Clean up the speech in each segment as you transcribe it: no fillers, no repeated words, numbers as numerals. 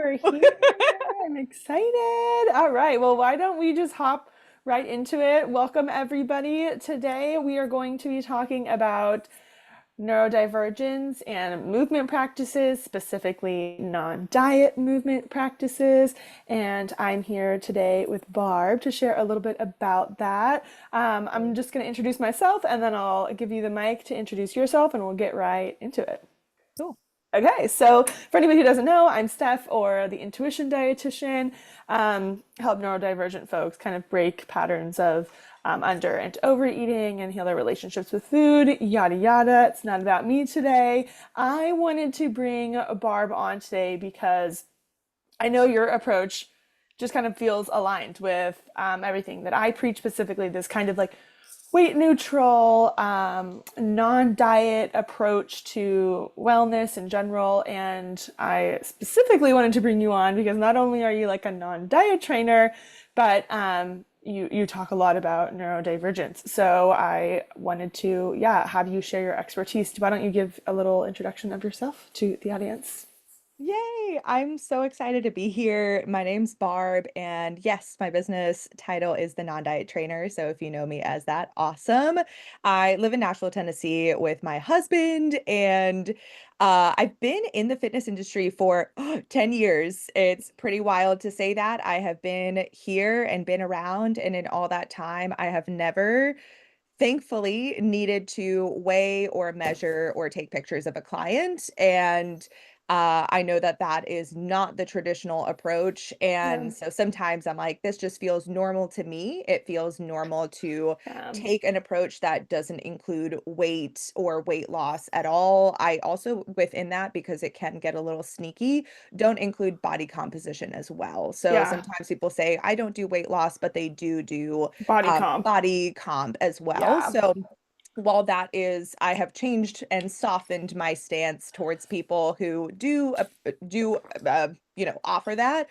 we're here. I'm excited. All right, well, why don't we just hop right into it? Welcome, everybody. Today, we are going to be talking about neurodivergence and movement practices, specifically non-diet movement practices. And I'm here today with Barb to share a little bit about that. I'm just going to introduce myself and then I'll give you the mic to introduce yourself and we'll get right into it. Cool. Okay, so for anybody who doesn't know, I'm Steph, or the intuition dietitian. Help neurodivergent folks kind of break patterns of under and overeating and heal their relationships with food, yada yada. It's not about me today. I wanted to bring Barb on today because I know your approach just kind of feels aligned with everything that I preach, specifically this kind of like weight neutral, non-diet approach to wellness in general. And I specifically wanted to bring you on because not only are you like a non-diet trainer, but you talk a lot about neurodivergence. So I wanted to, yeah, have you share your expertise. Why don't you give a little introduction of yourself to the audience? Yay! I'm so excited to be here. My name's Barb, and yes, my business title is the non-diet trainer. So if you know me as that, awesome. I live in Nashville, Tennessee with my husband, and I've been in the fitness industry for 10 years. It's pretty wild to say that. I have been here and been around, and in all that time, I have never thankfully needed to weigh or measure or take pictures of a client. And I know that that is not the traditional approach. Yeah. And so sometimes I'm like, this just feels normal to me. It feels normal to take an approach that doesn't include weight or weight loss at all. I also, within that, because it can get a little sneaky, don't include body composition as well. So Yeah. sometimes people say, I don't do weight loss, but they do Body comp. body comp as well. Yeah. So while that is, I have changed and softened my stance towards people who offer that.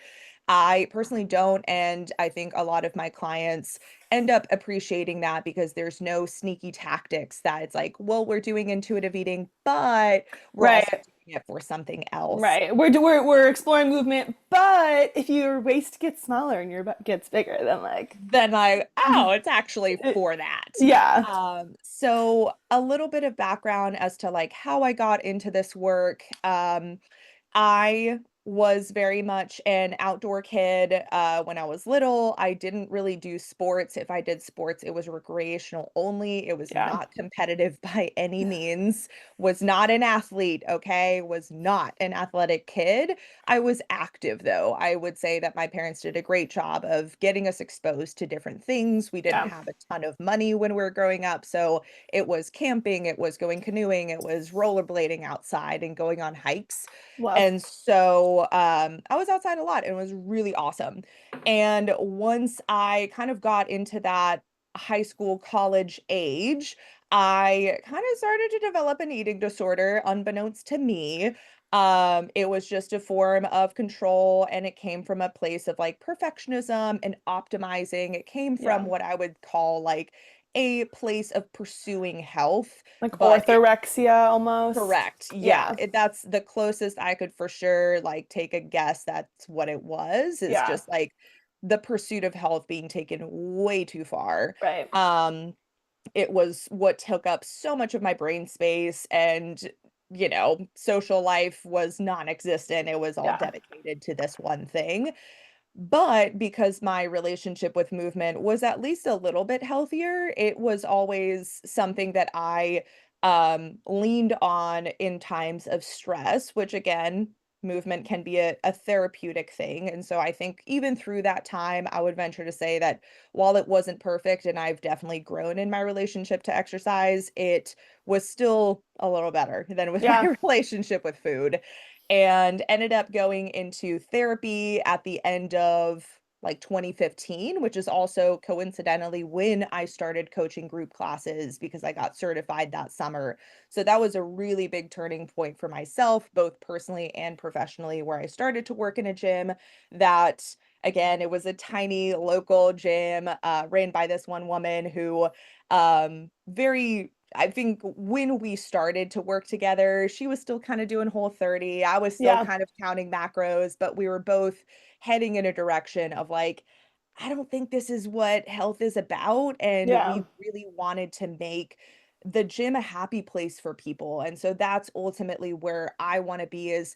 I personally don't, and I think a lot of my clients end up appreciating that because there's no sneaky tactics that it's like, well, we're doing intuitive eating, but we're also Right. doing it for something else. Right. We're exploring movement, but if your waist gets smaller and your butt gets bigger, then like Then oh, it's actually for that. yeah. So a little bit of background as to like how I got into this work. I was very much an outdoor kid when I was little. I didn't really do sports. If I did sports, it was recreational only. It was Yeah. not competitive by any means. Was not an athlete, okay? Was not an athletic kid. I was active though. I would say that my parents did a great job of getting us exposed to different things. We didn't Yeah. have a ton of money when we were growing up, so it was camping, it was going canoeing, it was rollerblading outside and going on hikes. Love. And so I was outside a lot and it was really awesome. And once I kind of got into that high school, college age, I kind of started to develop an eating disorder unbeknownst to me. It was just a form of control and it came from a place of like perfectionism and optimizing. It came from Yeah. what I would call like a place of pursuing health, Like but it orthorexia almost. correct. Yeah, Yeah. that's the closest I could for sure, like, take a guess that's what it was. It's Yeah. just, like, the pursuit of health being taken way too far. Right. Um, it was what took up so much of my brain space and, social life was non-existent. It was all Yeah. dedicated to this one thing. But because my relationship with movement was at least a little bit healthier, it was always something that I leaned on in times of stress, which again, movement can be a therapeutic thing. And so I think even through that time, I would venture to say that while it wasn't perfect and I've definitely grown in my relationship to exercise, it was still a little better than with Yeah. my relationship with food and ended up going into therapy at the end of like 2015, which is also coincidentally when I started coaching group classes because I got certified that summer. So that was a really big turning point for myself, both personally and professionally, where I started to work in a gym that, again, it was a tiny local gym ran by this one woman who very I think when we started to work together, she was still kind of doing Whole30. I was still Yeah. kind of counting macros, but we were both heading in a direction of like, I don't think this is what health is about. And Yeah. we really wanted to make the gym a happy place for people. And so that's ultimately where I want to be is,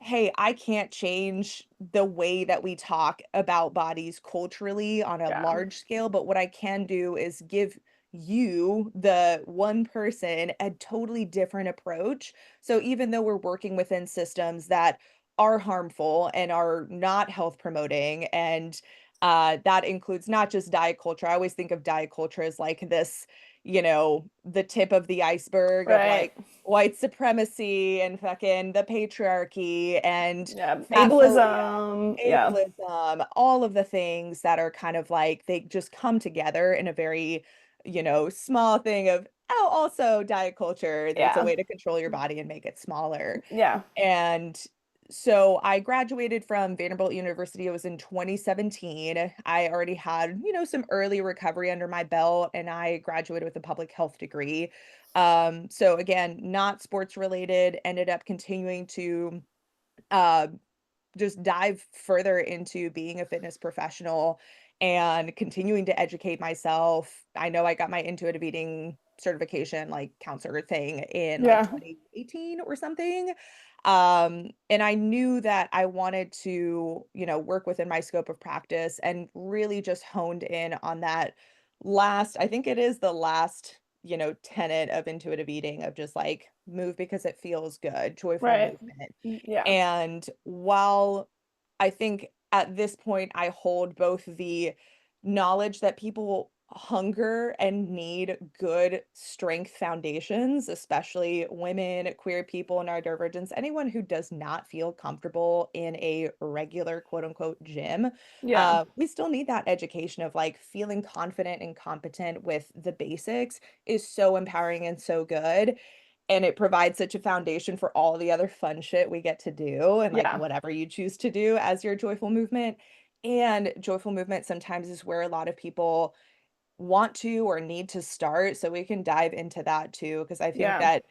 hey, I can't change the way that we talk about bodies culturally on a Yeah. large scale, but what I can do is give you, the one person, a totally different approach. So even though we're working within systems that are harmful and are not health promoting, and that includes not just diet culture. I always think of diet culture as like this, the tip of the iceberg of Right. like white supremacy and fucking the patriarchy and Yeah. fat phobia, Ableism. Yeah. ableism, all of the things that are kind of like they just come together in a very, small thing of, oh, also diet culture. It's a Yeah. way to control your body and make it smaller. Yeah. And so I graduated from Vanderbilt University. It was in 2017. I already had, some early recovery under my belt, and I graduated with a public health degree. So again, not sports related, ended up continuing to uh, just dive further into being a fitness professional and continuing to educate myself. I know I got my intuitive eating certification, like counselor thing, in like Yeah. 2018 or something. And I knew that I wanted to, work within my scope of practice and really just honed in on that last, I think it is the last, tenet of intuitive eating of just like move because it feels good, joyful Right. movement. Yeah. And while I think at this point I hold both the knowledge that people hunger and need good strength foundations, especially women, queer people, neurodivergence, anyone who does not feel comfortable in a regular quote unquote gym. Yeah. We still need that education of like feeling confident and competent with the basics is so empowering and so good. And it provides such a foundation for all the other fun shit we get to do and like Yeah. whatever you choose to do as your joyful movement. And joyful movement sometimes is where a lot of people want to or need to start. So we can dive into that too, because I think Yeah. that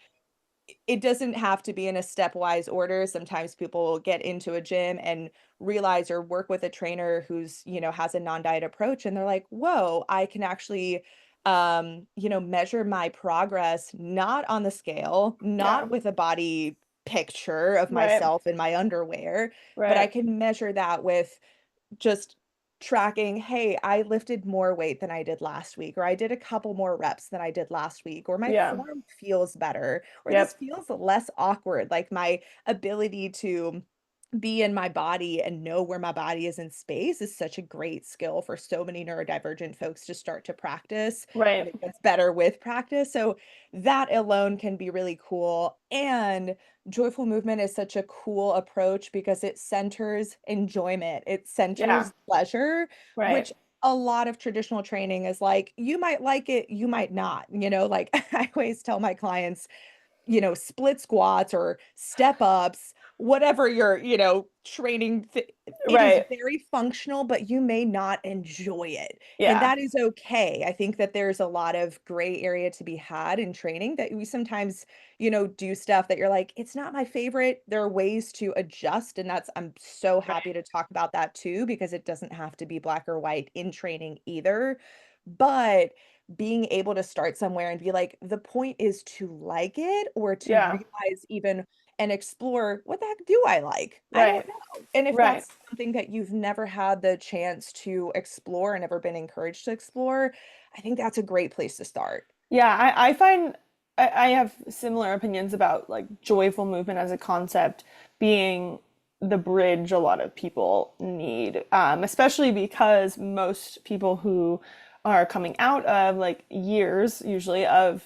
it doesn't have to be in a stepwise order. Sometimes people will get into a gym and realize or work with a trainer who's, has a non-diet approach and they're like, "Whoa, I can actually measure my progress not on the scale, Yeah. not with a body picture of Right. myself in my underwear, but I Right. can measure that with just tracking, hey, I lifted more weight than I did last week, or I did a couple more reps than I did last week, or my Yeah. form feels better, or this Yep. feels less awkward. Like my ability to be in my body and know where my body is in space is such a great skill for so many neurodivergent folks to start to practice. And Right. it gets better with practice. So that alone can be really cool. And joyful movement is such a cool approach because it centers enjoyment, it Yeah. centers pleasure, Right. which a lot of traditional training is like, you might like it, you might not, like I always tell my clients, split squats or step ups, whatever your, training, it is Right. very functional, but you may not enjoy it. And Yeah. that is okay. I think that there's a lot of gray area to be had in training that we sometimes, do stuff that you're like, it's not my favorite. There are ways to adjust. And I'm so happy Right. to talk about that too, because it doesn't have to be black or white in training either. But being able to start somewhere and be like, the point is to like it or to Yeah. realize even and explore what the heck do I like? I don't Right. know. And if Right. that's something that you've never had the chance to explore and never been encouraged to explore, I think that's a great place to start. Yeah. I find I have similar opinions about like joyful movement as a concept being the bridge a lot of people need, especially because most people who are coming out of like years usually of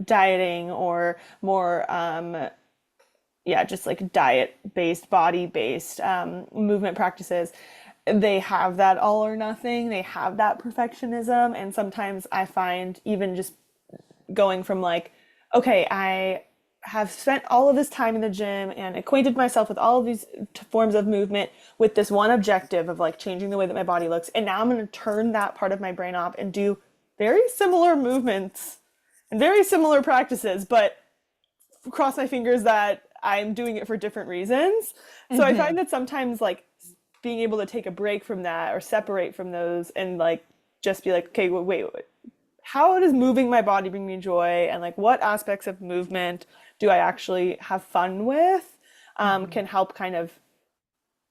dieting or more yeah, just like diet based, body based movement practices. They have that all or nothing, they have that perfectionism. And sometimes I find even just going from like, okay, I have spent all of this time in the gym and acquainted myself with all of these forms of movement with this one objective of like changing the way that my body looks. And now I'm going to turn that part of my brain off and do very similar movements and very similar practices, but cross my fingers that I'm doing it for different reasons. So I Hmm. find that sometimes like being able to take a break from that or separate from those and like just be like, okay, wait, how does moving my body bring me joy? And like what aspects of movement do I actually have fun with? Hmm. Can help kind of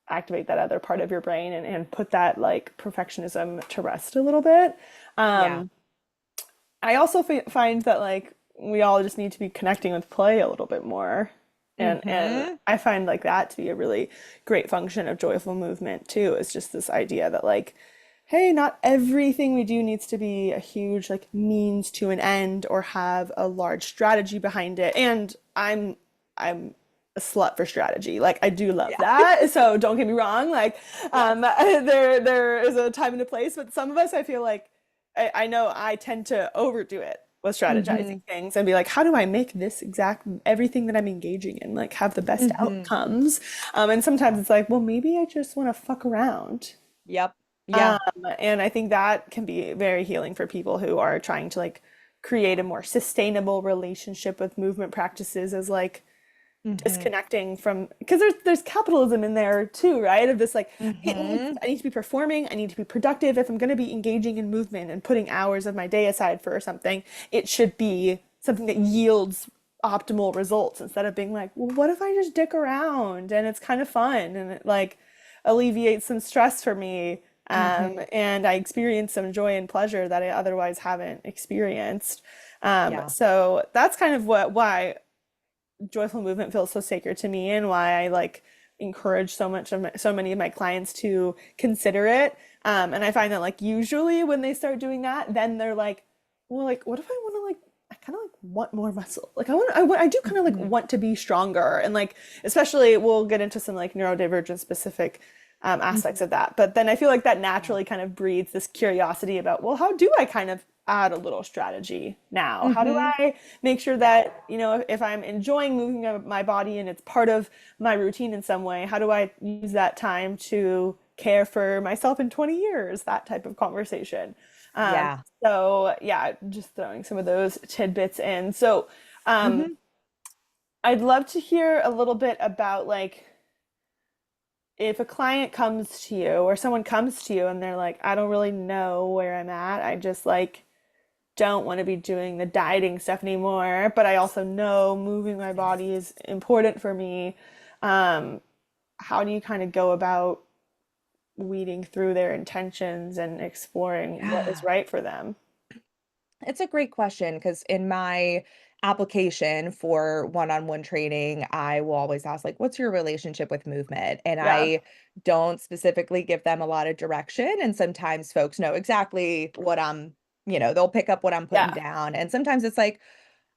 activate that other part of your brain and put that like perfectionism to rest a little bit. Yeah. Um, I also find that like we all just need to be connecting with play a little bit more. And Hmm. I find like that to be a really great function of joyful movement too. It's just this idea that like, hey, not everything we do needs to be a huge like means to an end or have a large strategy behind it. And I'm a slut for strategy. Like I do love Yeah. that. So don't get me wrong. Like there is a time and a place, but some of us I feel like I know I tend to overdo it with strategizing Hmm. things and be like, how do I make this exact everything that I'm engaging in like have the best Hmm. outcomes? And sometimes it's like, well, maybe I just want to fuck around. Yep. Um, Yeah. and I think that can be very healing for people who are trying to like create a more sustainable relationship with movement practices as like Hmm. disconnecting from because there's capitalism in there too, right? Of this like Hmm. I need to be performing, I need to be productive. If I'm going to be engaging in movement and putting hours of my day aside for something, it should be something that yields optimal results instead of being like, well, what if I just dick around and it's kind of fun and it like alleviates some stress for me. Hmm. And I experience some joy and pleasure that I otherwise haven't experienced. Yeah. So that's kind of why joyful movement feels so sacred to me and why I like encourage so many of my clients to consider it. And I find that like usually when they start doing that, then they're like, well, like what if I want to like I kind of like want more muscle. Like I do kind of like Hmm. want to be stronger and like especially we'll get into some like neurodivergent specific aspects Hmm. of that. But then I feel like that Yeah. naturally kind of breeds this curiosity about, well, how do I kind of add a little strategy now? How do Hmm. I make sure Yeah. that, you know, if I'm enjoying moving my body and it's part of my routine in some way, how do I use that time to care for myself in 20 years? That type of conversation. Um, Yeah. so yeah, just throwing some of those tidbits in. So um, Hmm. I'd love to hear a little bit about like if a client comes to you or someone comes to you and they're like, I don't really know where I'm at. I just like don't want to be doing the dieting stuff anymore, but I also know moving my body is important for me. Um, how do you kind of go about weeding through their intentions and exploring what is Yeah. right for them? It's a great question because in my application for one-on-one training, I will always ask, like, what's your relationship with movement? And Yeah. I don't specifically give them a lot of direction. And sometimes folks know exactly what they'll pick up what I'm putting Yeah. down. And sometimes it's like,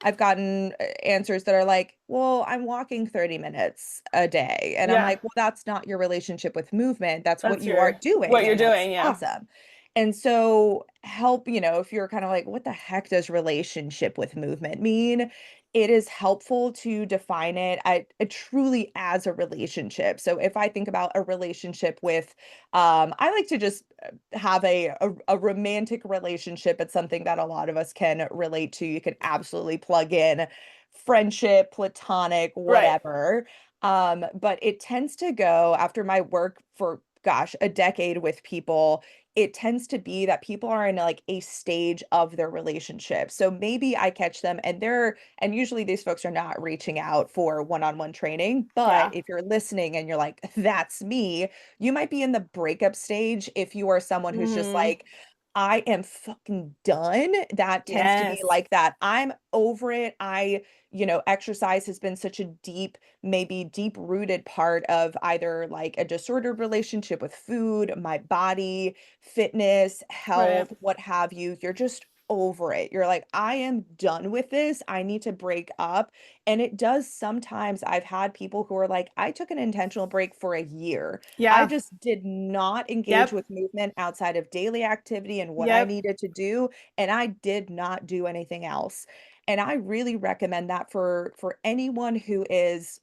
I've gotten answers that are like, well, I'm walking 30 minutes a day. And I'm Yeah. like, well, that's not your relationship with movement. That's what That's you are your what doing. you're And that's doing. Yeah. awesome. And so, help, if you're kind of like, what the heck does relationship with movement mean? It is helpful to define truly as a relationship. So, if I think about a relationship with, I like to just have a romantic relationship. It's something that a lot of us can relate to. You can absolutely plug in friendship, platonic, Right. whatever. But it tends to go after my work for gosh, a decade with people, it tends to be that people are in like a stage of their relationship. So maybe I catch them and usually these folks are not reaching out for one-on-one training, but Yeah. if you're listening and you're like, that's me, you might be in the breakup stage if you are someone who's just Hmm. like, I am fucking done. That tends to be Yes. like that. I'm over it. Exercise has been such a maybe deep rooted part of either like a disordered relationship with food, my body, fitness, Right. health, what have you. You're just over it. You're like, I am done with this. I need to break up. And it does sometimes. I've had people who are like, I took an intentional break for a year. I Yeah. just did not engage Yep. with movement outside of daily activity and what I Yep. needed to do. And I did not do anything else. And I really recommend that for anyone who is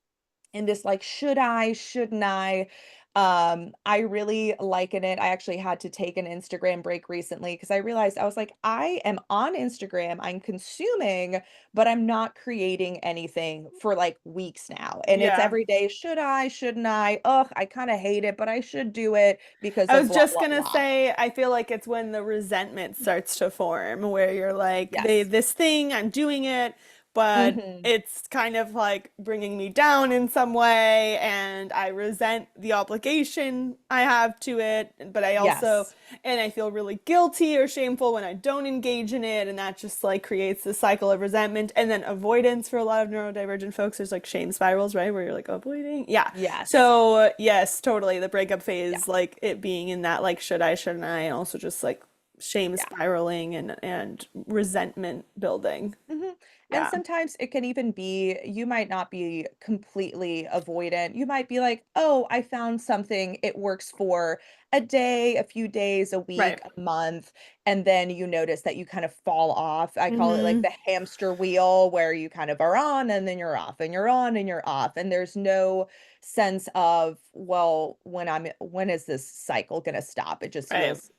and this like, should I, shouldn't I? I really liken it. I actually had to take an Instagram break recently because I realized I was like, I am on Instagram, I'm consuming, but I'm not creating anything for like weeks now. And it's Yeah. every day, should I, shouldn't I? Ugh, I kind of hate it, but I should do it because I of was blah, just blah, gonna blah. say, I feel like it's when the resentment starts to form, where you're like, Yes. this thing, I'm doing it, but Hmm. it's kind of like bringing me down in some way, and I resent the obligation I have to it, but I also, Yes. and I feel really guilty or shameful when I don't engage in it, and that just like creates this cycle of resentment, and then avoidance for a lot of neurodivergent folks. There's like shame spirals, right, where you're like avoiding. Yeah. Yes. So yes, totally. The breakup Yeah. phase, like it being in that like should I, shouldn't I, and also just like shame Yeah. spiraling and resentment building. Mhm. And Yeah. sometimes it can even be you might not be completely avoidant. You might be like, "Oh, I found something. It works for a day, a few days, a week, Right. a month." And then you notice that you kind of fall off. I call it like Mm-hmm. the hamster wheel where you kind of are on and then you're off and you're on and you're off. And there's no sense of, well, when is this cycle going to stop? It just Right. feels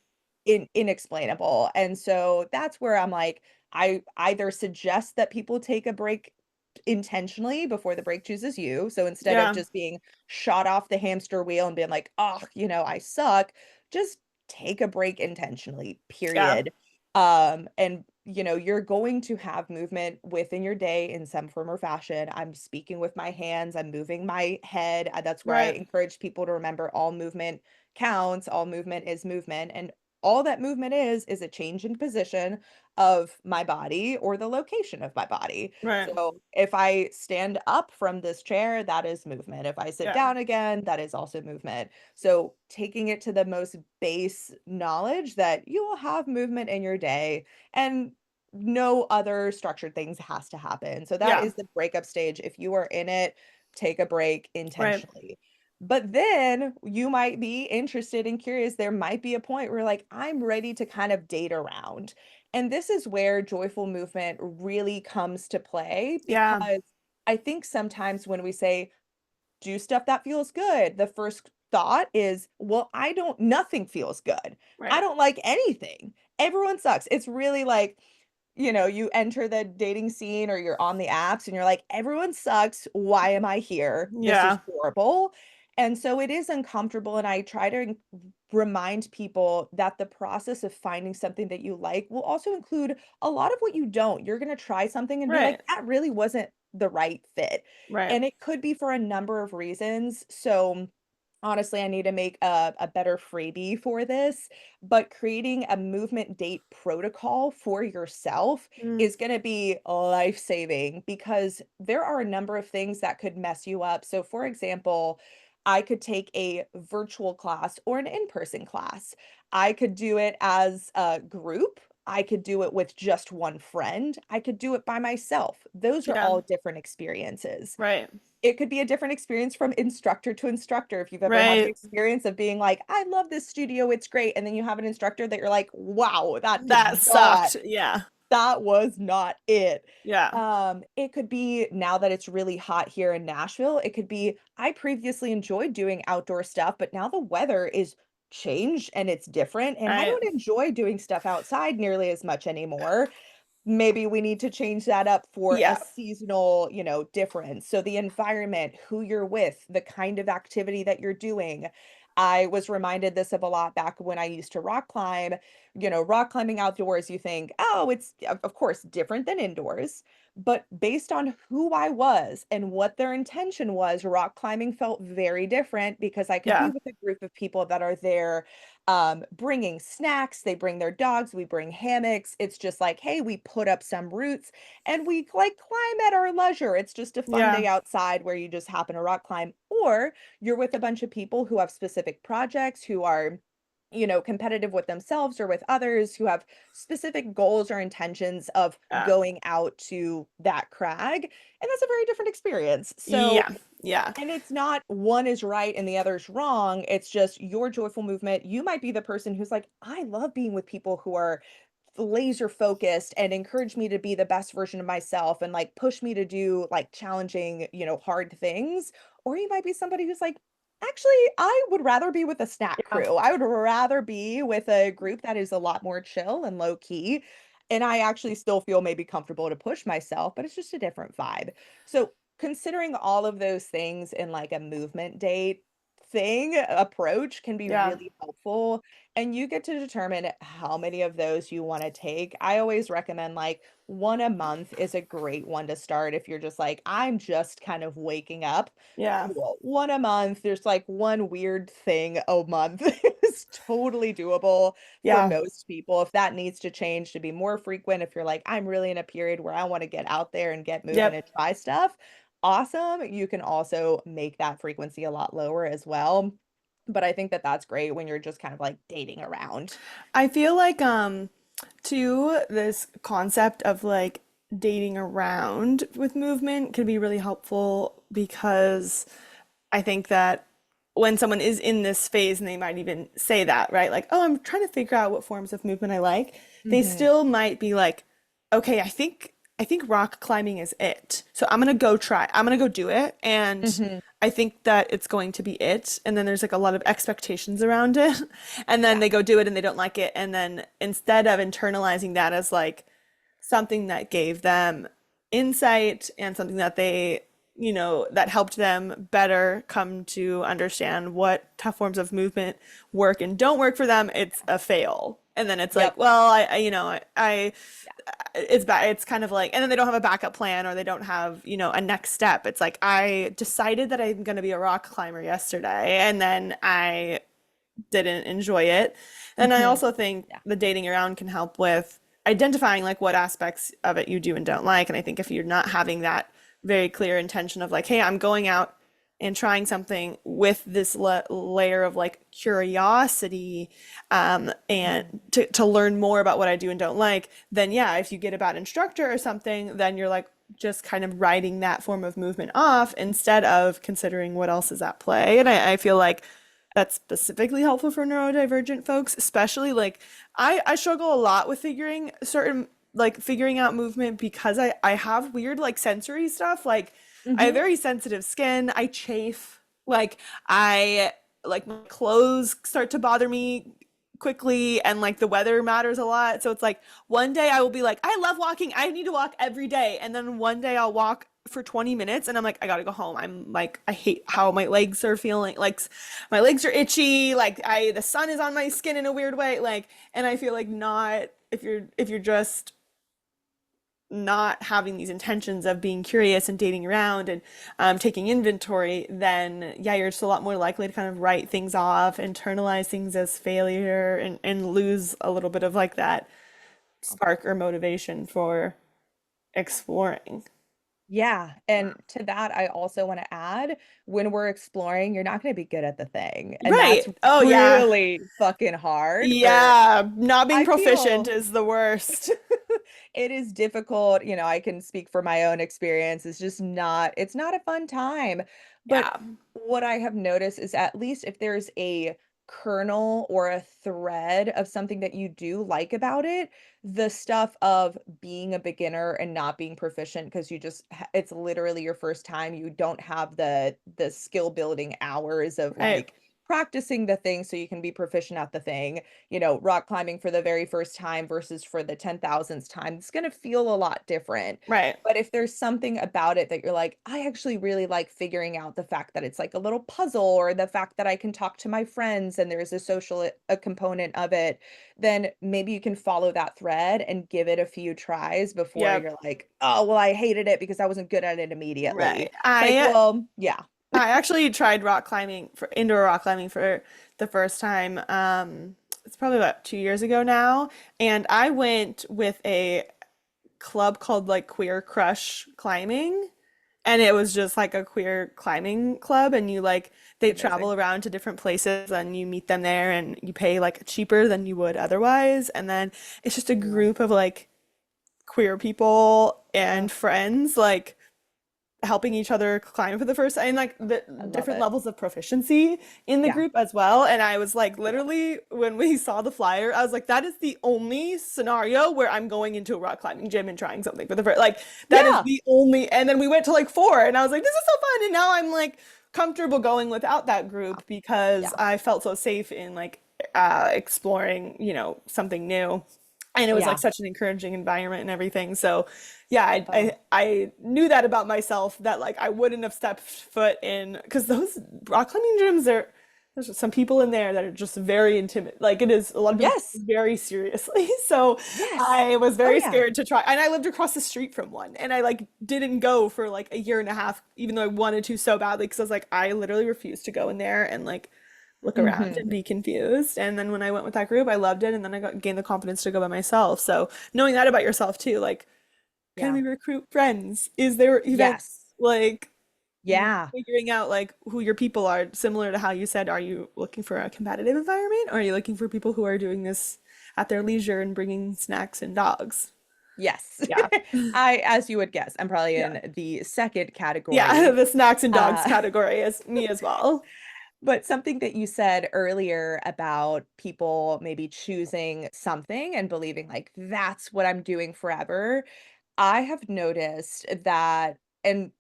inexplainable. And so that's where I'm like, I either suggest that people take a break intentionally before the break chooses you. So instead of Yeah. just being shot off the hamster wheel and being like, oh, I suck, just take a break intentionally, Yeah. period. And you're going to have movement within your day in some form or fashion. I'm speaking with my hands, I'm moving my head. That's where I Right. encourage people to remember all movement counts, all movement is movement. And all that movement is a change in position of my body or the location of my body. Right. So if I stand up from this chair, that is movement. If I sit Yeah. down again, that is also movement. So taking it to the most base knowledge that you will have movement in your day and no other structured things has to happen. So that Yeah. is the breakup stage. If you are in it, take a break Right. intentionally. But then you might be interested and curious. There might be a point where, like, I'm ready to kind of date around. And this is where joyful movement really comes to play Yeah. because I think sometimes when we say do stuff that feels good, the first thought is, well, nothing feels good. I Right. don't like anything. Everyone sucks. It's really like, you enter the dating scene or you're on the apps and you're like, everyone sucks. Why am I here? This is Yeah. horrible. And so it is uncomfortable. And I try to remind people that the process of finding something that you like will also include a lot of what you don't. You're going to try something and be like, Right. that really wasn't the right fit. Right. And it could be for a number of reasons. So, honestly, I need to make a better freebie for this, but creating a movement date protocol for yourself Mm. is going to be life-saving because there are a number of things that could mess you up. So, for example, I could take a virtual class or an in-person class. I could do it as a group. I could do it with just one friend. I could do it by myself. Those are Yeah. all different experiences. Right. It could be a different experience from instructor to instructor. If you've ever had the Right. experience of being like, I love this studio, it's great. And then you have an instructor that you're like, wow, That sucked. Yeah. that was not it. Yeah. It could be now that it's really hot here in Nashville, it could be I previously enjoyed doing outdoor stuff, but now the weather is changed and it's different. And I Right. don't enjoy doing stuff outside nearly as much anymore. Maybe we need to change that up for a Yeah. seasonal, difference. So the environment, who you're with, the kind of activity that you're doing. I was reminded this of a lot back when I used to rock climb. Rock climbing outdoors, you think, oh, it's of course different than indoors. But based on who I was and what their intention was, rock climbing felt very different because I could be Yeah. with a group of people that are there bringing snacks. They bring their dogs, we bring hammocks. It's just like, hey, we put up some roots and we like climb at our leisure. It's just a fun Yeah. day outside where you just happen to rock climb, or you're with a bunch of people who have specific projects, who are competitive with themselves or with others, who have specific goals or intentions of Yeah. going out to that crag, and that's a very different experience. So, Yeah. Yeah. and it's not one is right and the other's wrong. It's just your joyful movement. You might be the person who's like, I love being with people who are laser focused and encourage me to be the best version of myself and like push me to do like challenging, hard things. Or you might be somebody who's like, actually, I would rather be with a snack Yeah. crew. I would rather be with a group that is a lot more chill and low key. And I actually still feel maybe comfortable to push myself, but it's just a different vibe. So considering all of those things in like a movement date thing approach can be Yeah. really helpful, and you get to determine how many of those you want to take. I always recommend like one a month is a great one to start if you're just like, I'm just kind of waking up. Yeah. Cool. One a month, there's like one weird thing a month is totally doable for Yeah. most people. If that needs to change to be more frequent, if you're like, I'm really in a period where I want to get out there and get moving Yep. and try stuff, awesome. You can also make that frequency a lot lower as well. But I think that that's great when you're just kind of like dating around. I feel like too this concept of like dating around with movement can be really helpful because I think that when someone is in this phase and they might even say that, right? Like, oh, I'm trying to figure out what forms of movement I like. They Mhm. still might be like, okay, I think rock climbing is it. So I'm gonna go try. I'm gonna go do it. And Mhm. I think that it's going to be it. And then there's like a lot of expectations around it. And then Yeah. they go do it and they don't like it. And then instead of internalizing that as like something that gave them insight and something that that helped them better come to understand what tough forms of movement work and don't work for them, it's a fail. And then it's like, Yep. well, it's bad. It's kind of like, and then they don't have a backup plan or they don't have, a next step. It's like, I decided that I'm going to be a rock climber yesterday and then I didn't enjoy it. And I Mhm. also think Yeah. the dating around can help with identifying like what aspects of it you do and don't like. And I think if you're not having that very clear intention of like, hey, I'm going out and trying something with this layer of like curiosity and Mhm. to learn more about what I do and don't like, then yeah, if you get a bad instructor or something, then you're like just kind of writing that form of movement off instead of considering what else is at play. And I feel like that's specifically helpful for neurodivergent folks, especially like I struggle a lot with figuring out movement because I have weird like sensory stuff. Like I have Mhm. very sensitive skin. I chafe. Like I like my clothes start to bother me quickly and like the weather matters a lot. So it's like one day I will be like, I love walking. I need to walk every day. And then one day I'll walk for 20 minutes and I'm like, I gotta go home. I'm like, I hate how my legs are feeling. Like my legs are itchy. Like the sun is on my skin in a weird way. Like, and I feel like not if you're just not having these intentions of being curious and dating around and taking inventory, then yeah, you're just a lot more likely to kind of write things off, internalize things as failure, and lose a little bit of like that spark or motivation for exploring. Yeah, and to that, I also want to add, when we're exploring, you're not going to be good at the thing. And that's Right. Oh yeah. really fucking hard for, Yeah. Not being I proficient feel. is the worst. It is difficult. I can speak for my own experience. It's not a fun time. But Yeah. what I have noticed is, at least if there's a kernel or a thread of something that you do like about it, the stuff of being a beginner and not being proficient because it's literally your first time. You don't have the skill building hours of Right. like practicing the thing so you can be proficient at the thing. Rock climbing for the very first time versus for the 10,000th time, it's going to feel a lot different. Right. But if there's something about it that you're like, I actually really like figuring out the fact that it's like a little puzzle, or the fact that I can talk to my friends and there's a a component of it, then maybe you can follow that thread and give it a few tries before Yep. you're like, oh, well, I hated it because I wasn't good at it immediately. Right. It's like, well, yeah. I actually tried rock climbing for indoor rock climbing for the first time. It's probably about 2 years ago now, and I went with a club called like Queer Crush Climbing, and it was just like a queer climbing club, and they travel Amazing. around to different places, and you meet them there, and you pay like cheaper than you would otherwise, and then it's just a Love group of like queer people it. and friends like helping each other climb for the first time, and like the I love different it. levels of proficiency in the Yeah. group as well. And I was like, Yeah. literally, when we saw the flyer, I was like, that is the only scenario where I'm going into a rock climbing gym and trying something for the first, like, that is Yeah. the only. And then we went to like four, and I was like, this is so fun. And now I'm like comfortable going without that Yeah. group because Yeah. I felt so safe in like exploring, something new. And it was like Yeah. such an encouraging environment and everything. So yeah, I, Oh, I I knew that about myself, that like I wouldn't have stepped foot in, because those rock climbing gyms are, there's some people in there that are just very intimate. Like, it is, a lot of people take yes. it very seriously. So Yes. I was Oh very yeah. scared to try. And I lived across the street from one, and I like didn't go for like a year and a half, even though I wanted to so badly, because I was like, I literally refused to go in there and like look around Hmm. and be confused. And then when I went with that group, I loved it. And then gained the confidence to go by myself. So knowing that about yourself too, like, can Yeah. we recruit friends? Is there events, Yes. like, Yeah. figuring out like who your people are, similar to how you said, are you looking for a competitive environment, or are you looking for people who are doing this at their leisure and bringing snacks and dogs? Yes. Yeah. As you would guess, I'm probably Yeah. in the second Yeah, category. the snacks and dogs Uh, category is me as well. but something that you said earlier about people maybe choosing something and believing like that's what I'm doing forever. I have noticed that, and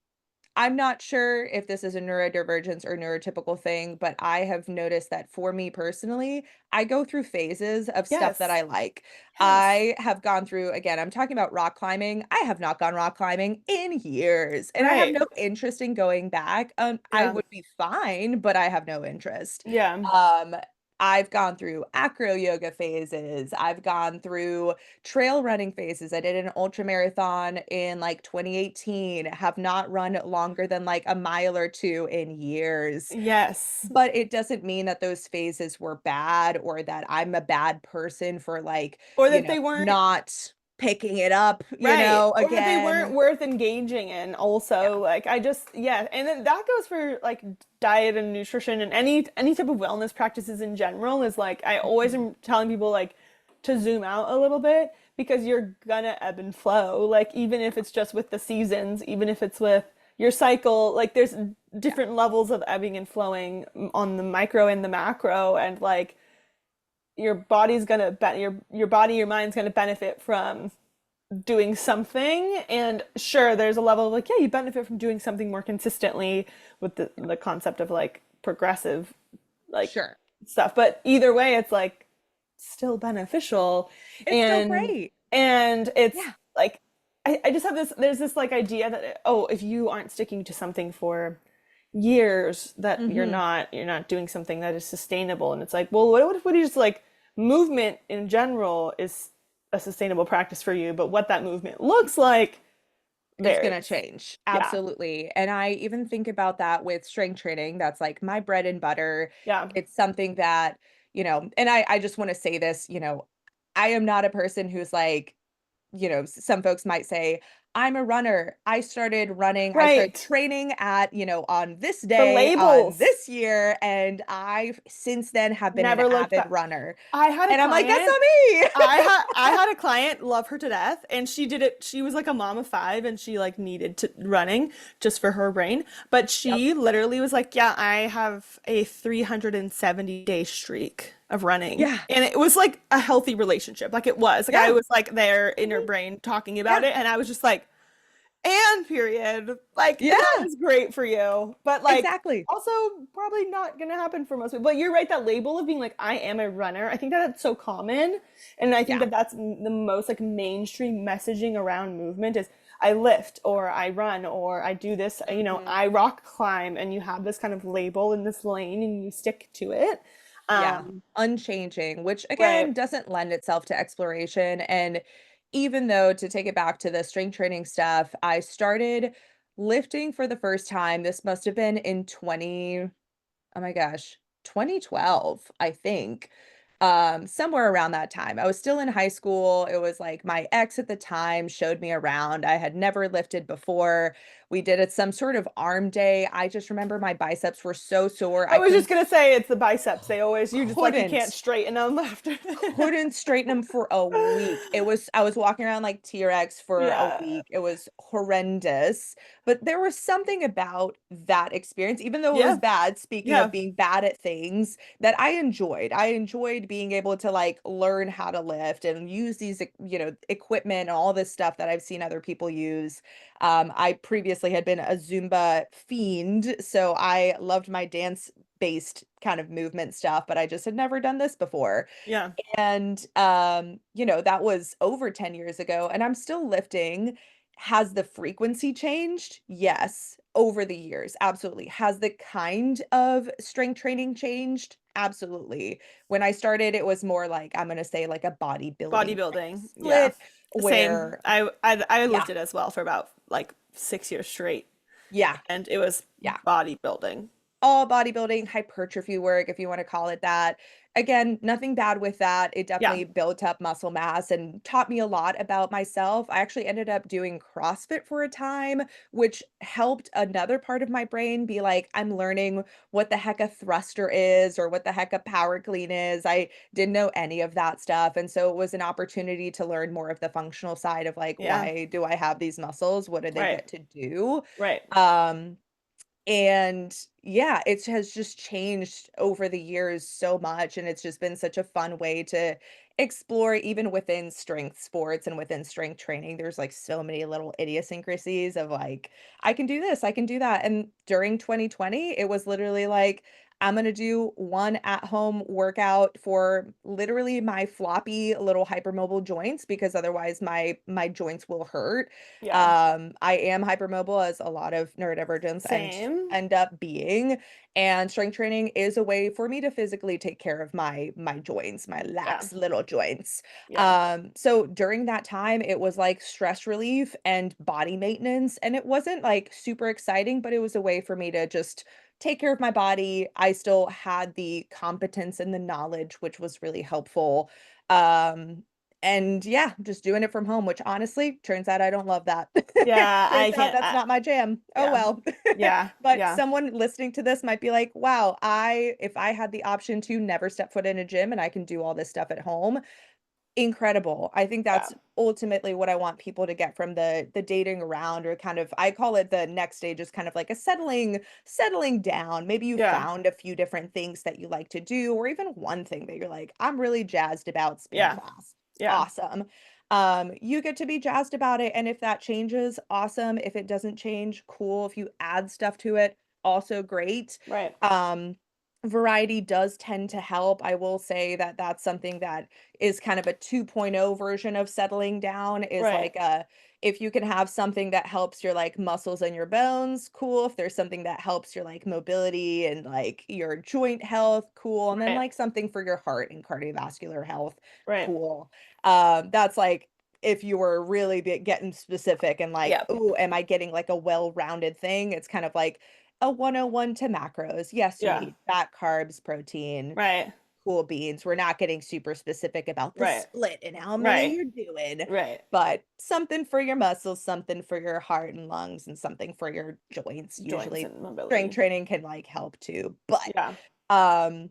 I'm not sure if this is a neurodivergence or neurotypical thing, but I have noticed that for me personally, I go through phases of stuff that Yes. I like. Yes. I have gone through, again, I'm talking about rock climbing. I have not gone rock climbing in years, and I have Right. no interest in going back. I Yeah. would be fine, but I have no interest. Yeah. Um, I've gone through acro yoga phases. I've gone through trail running phases. I did an ultra marathon in like 2018, have not run longer than like a mile or two in years. Yes. But it doesn't mean that those phases were bad or that I'm a bad person for like, Or that they weren't. not picking it up, Right. Or that they weren't again. worth engaging in also. Yeah. Like, I just, yeah. And then that goes for like diet and nutrition and any type of wellness practices in general, is like, I always Mhm. am telling people like to zoom out a little bit, because you're gonna ebb and flow. Like, even if it's just with the seasons, even if it's with your cycle, like there's Yeah. different levels of ebbing and flowing on the micro and the macro. And like, your body's gonna your body, your mind's gonna benefit from doing something. And sure, there's a level of like, yeah, you benefit from doing something more consistently, with the concept of like progressive, like, Sure. stuff. But either way, it's like still beneficial. It's still and great. and it's Yeah. like, I just have this, there's this like idea that, oh, if you aren't sticking to something for years, that Hmm. you're not doing something that is sustainable. And it's like, well, what is like, movement in general is a sustainable practice for you, but what that movement looks like It's gonna varies. change, Yeah. absolutely, and I even think about that with strength training, that's, like, my bread and butter. Yeah. It's something that, and I just wanna say this, I am not a person who's like, some folks might say, "I'm a runner. I started Right. training at, on this The day, on labels this year, and I since then have been an never looked avid back. runner." I had a And I'm like, "That's client not me." I had a client, love her to death, and she did it. She was like a mom of five, and she like needed to running just for her brain. But Yep. she literally was like, "Yeah, I have a 370-day streak of running." Yeah. And it was like a healthy relationship. Like, it was. Like, I Yeah. was like there in her Mhm. brain talking about Yeah. it, and I was just like, and period. Like, that Yeah. is great for you. But like, Exactly. also probably not gonna happen for most people. But you're right, that label of being like, I am a runner, I think that that's so common. And I think Yeah. that that's the most like mainstream messaging around movement is, I lift, or I run, or I do this, Mhm. I rock climb. And you have this kind of label in this lane and you stick to it. Yeah, Um, unchanging, which right. again doesn't lend itself to exploration. And even though, to take it back to the strength training stuff, I started lifting for the first time. This must have been in oh my gosh, 2012, I think. Somewhere around that time. I was still in high school. It was like my ex at the time showed me around. I had never lifted before. We did it some sort of arm day. I just remember my biceps were so sore. I I was just couldn't gonna say it's the biceps. They always you just like you can't couldn't straighten them after. couldn't straighten them for a week. I was walking around like T-Rex for a Yeah. week. It was horrendous. But there was something about that experience, even though it was Yeah. bad, speaking of Yeah. being bad at things, that I enjoyed. I enjoyed being able to like learn how to lift and use these, equipment and all this stuff that I've seen other people use. I previously had been a Zumba fiend, so I loved my dance based kind of movement stuff, but I just had never done this before. Yeah. And, that was over 10 years ago, and I'm still lifting. Has the frequency changed? Yes, over the years, absolutely. Has the kind of strength training changed? Absolutely. When I started, it was more like, I'm gonna say like a bodybuilding type Bodybuilding. Yeah. split Same. where, I yeah, lifted as well for about like 6 years straight, yeah, and it was yeah. bodybuilding. All bodybuilding, hypertrophy work, if you want to call it that. Again, nothing bad with that. It Yeah. definitely built up muscle mass and taught me a lot about myself. I actually ended up doing CrossFit for a time, which helped another part of my brain be like, I'm learning what the heck a thruster is or what the heck a power clean is. I didn't know any of that stuff. And so it was an opportunity to learn more of the functional side of like, Yeah. why do I have these muscles? What do they Right. get to do? Right. Um, and yeah, it has just changed over the years so much, and it's just been such a fun way to explore even within strength sports and within strength training. There's like so many little idiosyncrasies of like, I can do this, I can do that. And during 2020, it was literally like, I'm gonna do one at-home workout for literally my floppy little hypermobile joints because otherwise my joints will hurt. Yeah. I am hypermobile as a lot of neurodivergents Same. end up being, and strength training is a way for me to physically take care of my joints, my Yeah. lax little joints. Yeah. So during that time, it was like stress relief and body maintenance, and it wasn't like super exciting, but it was a way for me to just take care of my body. I still had the competence and the knowledge, which was really helpful. Um, and yeah, just doing it from home, which honestly turns out I don't love that. Yeah. Turns I out can't. that's not my jam. Oh Yeah. well. Yeah. But Yeah. someone listening to this might be like, wow, if I had the option to never step foot in a gym and I can do all this stuff at home, incredible. I think Yeah. that's ultimately what I want people to get from the dating around, or kind of, I call it the next stage is kind of like a settling down. Maybe you Yeah. found a few different things that you like to do, or even one thing that you're like, I'm really jazzed about spin Yeah. class. Yeah. Awesome. You get to be jazzed about it. And if that changes, awesome. If it doesn't change, cool. If you add stuff to it, also great. Right. Um, Variety does tend to help. I will say that that's something that is kind of a 2.0 version of settling down, is Right. like if you can have something that helps your like muscles and your bones, cool. If there's something that helps your like mobility and like your joint health, cool. And then Right. like something for your heart and cardiovascular health, Right. cool. That's like if you were really getting specific and like, Yeah. oh, am I getting like a well-rounded thing? It's kind of like a 101 to macros. Yes, you Yeah. need fat, carbs, protein, Right. cool beans. We're not getting super specific about the Right. split and how many Right. you're doing, Right. but something for your muscles, something for your heart and lungs, and something for your joints. Joints Usually and strength mobility. training can like help too. But Yeah.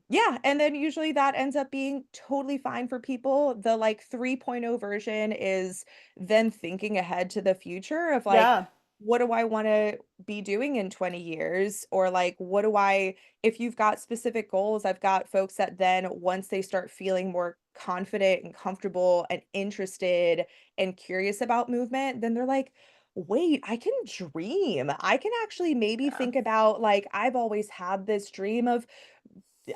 yeah, and then usually that ends up being totally fine for people. The like 3.0 version is then thinking ahead to the future of like, Yeah. what do I want to be doing in 20 years? Or like, if you've got specific goals, I've got folks that then once they start feeling more confident and comfortable and interested and curious about movement, then they're like, wait, I can dream. I can actually maybe Yeah. think about like, I've always had this dream of,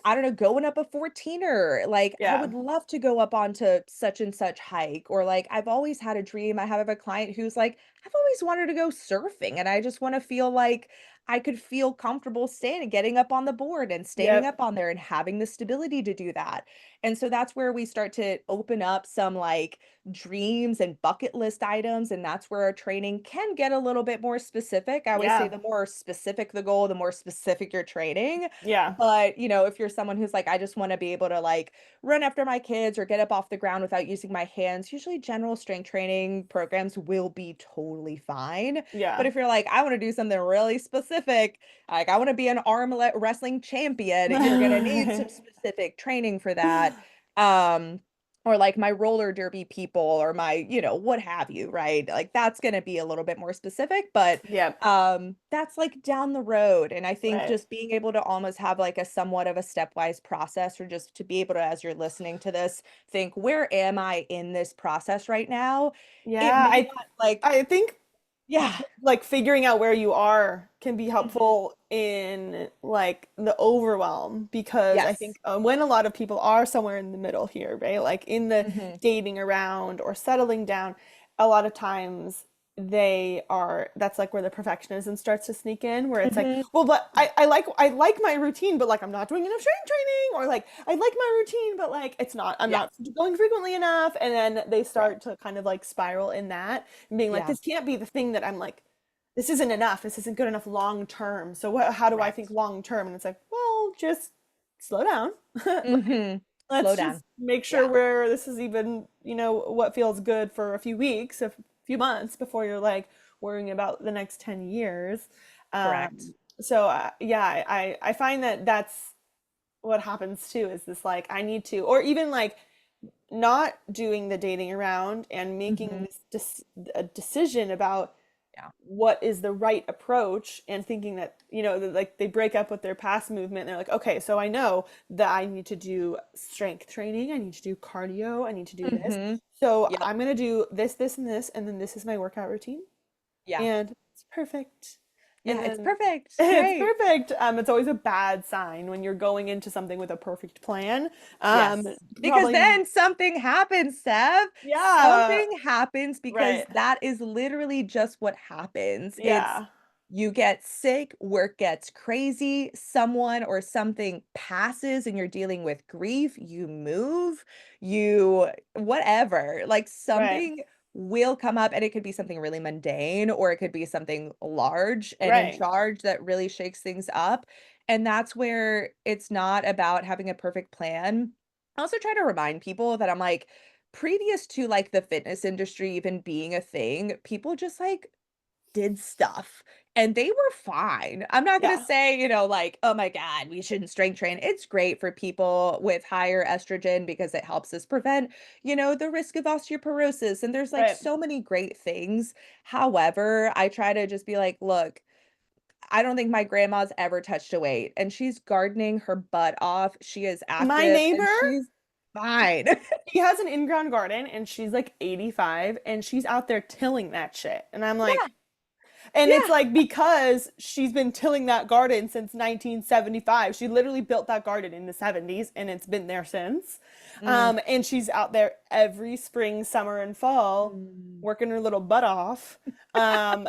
I don't know, going up a 14er. Like, I Yeah. would love to go up onto such and such hike. Or like, I've always had a dream. I have a client who's like, I've always wanted to go surfing and I just want to feel like I could feel comfortable standing, getting up on the board and standing Yep. up on there and having the stability to do that. And so that's where we start to open up some like dreams and bucket list items. And that's where our training can get a little bit more specific. I always say Yeah. the more specific the goal, the more specific your training. Yeah. But, if you're someone who's like, I just want to be able to like run after my kids or get up off the ground without using my hands, usually general strength training programs will be totally fine. But Yeah. if you're like, I want to do something really specific, like I want to be an wrestling champion, you're going to need some specific training for that. Um, or like my roller derby people or my, what have you, right? Like that's going to be a little bit more specific, but Yep. that's like down the road. And I think Right. just being able to almost have like a somewhat of a stepwise process, or just to be able to, as you're listening to this, think, where am I in this process right now? It Yeah. may not like, I think yeah. like figuring out where you are can be Mhm. helpful in like the overwhelm because I Yes. think when a lot of people are somewhere in the middle here, right? Like in the Mhm. dating around or settling down, a lot of times they are that's like where the perfectionism starts to sneak in where it's like, Mhm. well, but Yeah. I like my routine, but like I'm not doing enough strength training, or like I like my routine, but like I'm Yeah. not going frequently enough, and then they Right. start to kind of like spiral in that and being like, Yeah. this can't be the thing that I'm like, this isn't enough. This isn't good enough long term. So how do I think Correct. long term? And it's like, well, just slow down. Like, Mhm. Slow let's down. just make sure Yeah. where this is even, what feels good for a few weeks, a few months before you're like worrying about the next 10 years. Correct. So yeah, I find that that's what happens too is this like I need to, or even like not doing the dating around and making Mhm. this a decision about Yeah. what is the right approach and thinking that that, like they break up with their past movement and they're like, okay, so I know that I need to do strength training, I need to do cardio, I need to do this, Mhm. so Yep. I'm going to do this and this, and then this is my workout routine, Yeah. and it's perfect. And Yeah, it's then perfect. it's Right. perfect. It's always a bad sign when you're going into something with a perfect plan. Yes. Because Probably, then something happens, Seth. yeah, Something happens because right, that is literally just what happens. It's yeah, you get sick, work gets crazy, someone or something passes and you're dealing with grief, you move, you whatever. Like right, something will come up and it could be something really mundane or it could be something large and in right, charge that really shakes things up. And that's where it's not about having a perfect plan. I also try to remind people that I'm like, previous to like the fitness industry even being a thing, people just like did stuff and they were fine. I'm not going to yeah, say, like, oh my God, we shouldn't strength train. It's great for people with higher estrogen because it helps us prevent, the risk of osteoporosis. And there's like right. so many great things. However, I try to just be like, look, I don't think my grandma's ever touched a weight, and she's gardening her butt off. She is My active, and neighbor, she's fine. she has an in-ground garden and she's like 85 and she's out there tilling that shit. And I'm Yeah, like, and it's yeah. like because she's been tilling that garden since 1975. She literally built that garden in the 70s and it's been there since. Mm, And she's out there every spring, summer, and fall mm, working her little butt off.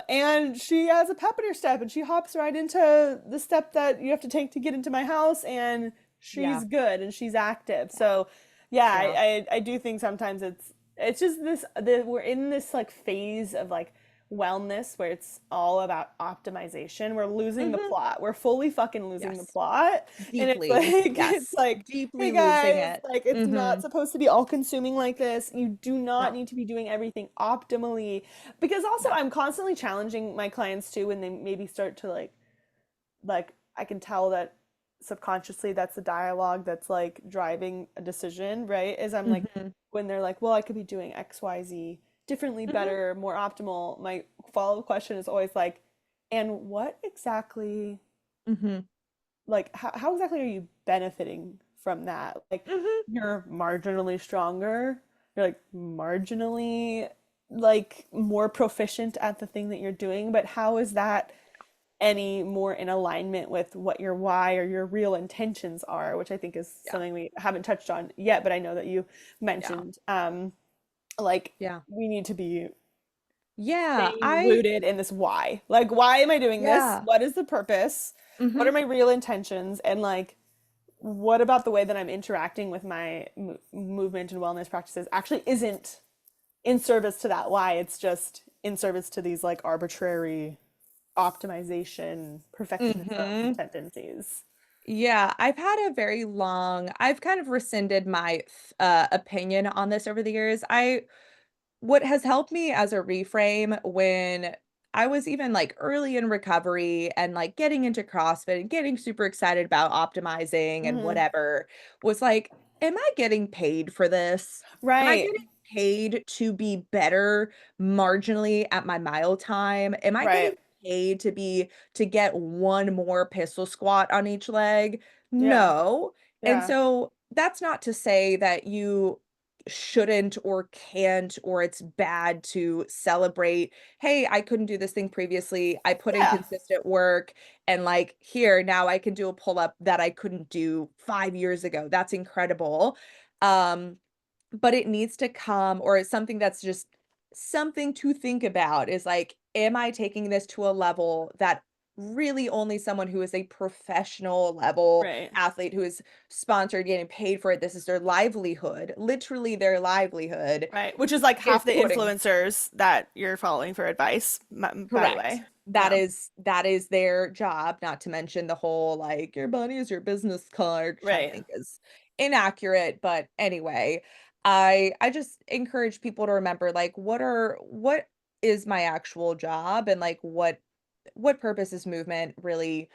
And she has a pep in her step and she hops right into the step that you have to take to get into my house, and yeah, she's good and she's active. So yeah, yeah. I do think sometimes it's just we're in this like phase of like wellness where it's all about optimization. We're losing the Mhm. plot. We're fully fucking losing the Yes, plot. And it's deeply. like it's Yes, like, deeply hey losing guys, it. like it's not Mhm. supposed to be all consuming like this. You do not No, need to be doing everything optimally. Because also no. I'm constantly challenging my clients too when they maybe start to like I can tell that subconsciously that's the dialogue that's like driving a decision, right? Is I'm like Mhm. when they're like, well, I could be doing XYZ differently, Mhm. better, more optimal. My follow-up question is always like, and what exactly, Mhm. like, how exactly are you benefiting from that? Like, Mhm. you're marginally stronger, you're like marginally like more proficient at the thing that you're doing, but how is that any more in alignment with what your why or your real intentions are, which I think is Yeah, something we haven't touched on yet, but I know that you yeah, mentioned like yeah. we need to be Yeah, staying rooted in this why. Like, why am I doing this? yeah. What is the purpose? What are Hmm. my real intentions? And like, what about the way that I'm interacting with my movement and wellness practices actually isn't in service to that why? It's just in service to these like arbitrary optimization, perfectionism Hmm. tendencies. Yeah, I've kind of rescinded my opinion on this over the years. What has helped me as a reframe when I was even like early in recovery and like getting into CrossFit and getting super excited about optimizing and Hmm. whatever was like, am I getting paid for this? Am I Right, getting paid to be better marginally at my mile time? Am I getting right. paid to get one more pistol squat on each leg? Yeah, No. And yeah, so that's not to say that you shouldn't or can't or it's bad to celebrate, hey, I couldn't do this thing previously, I put in yeah, consistent work, and like here now I can do a pull up that I couldn't do 5 years ago. That's incredible. um but it needs to come, or it's something that's just something to think about, is like, am I taking this to a level that really only someone who is a professional level right, athlete, who is sponsored, getting paid for it, this is their livelihood, literally their livelihood, right. Which is like is half the putting. influencers that you're following for advice, by the Correct. way. That Yeah, is that is their job, not to mention the whole, like, "Your body is your business card," which I right. think is inaccurate, but anyway, I just encourage people to remember, like, what is my actual job, and, like, what purpose is movement really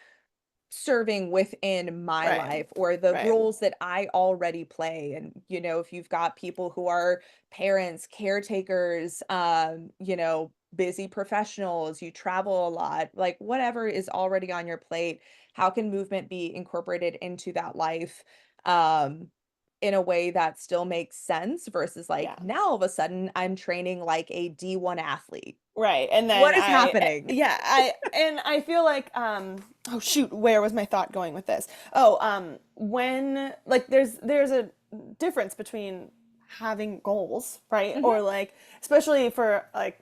serving within my Right. life, or the Right. roles that I already play. And, if you've got people who are parents, caretakers, busy professionals, you travel a lot, like whatever is already on your plate, how can movement be incorporated into that life um in a way that still makes sense versus like Yeah. now all of a sudden I'm training like a D1 athlete. Right. And then What is happening? yeah, I feel like oh shoot, where was my thought going with this? Oh, when like there's a difference between having goals, right? Mhm. Or like especially for like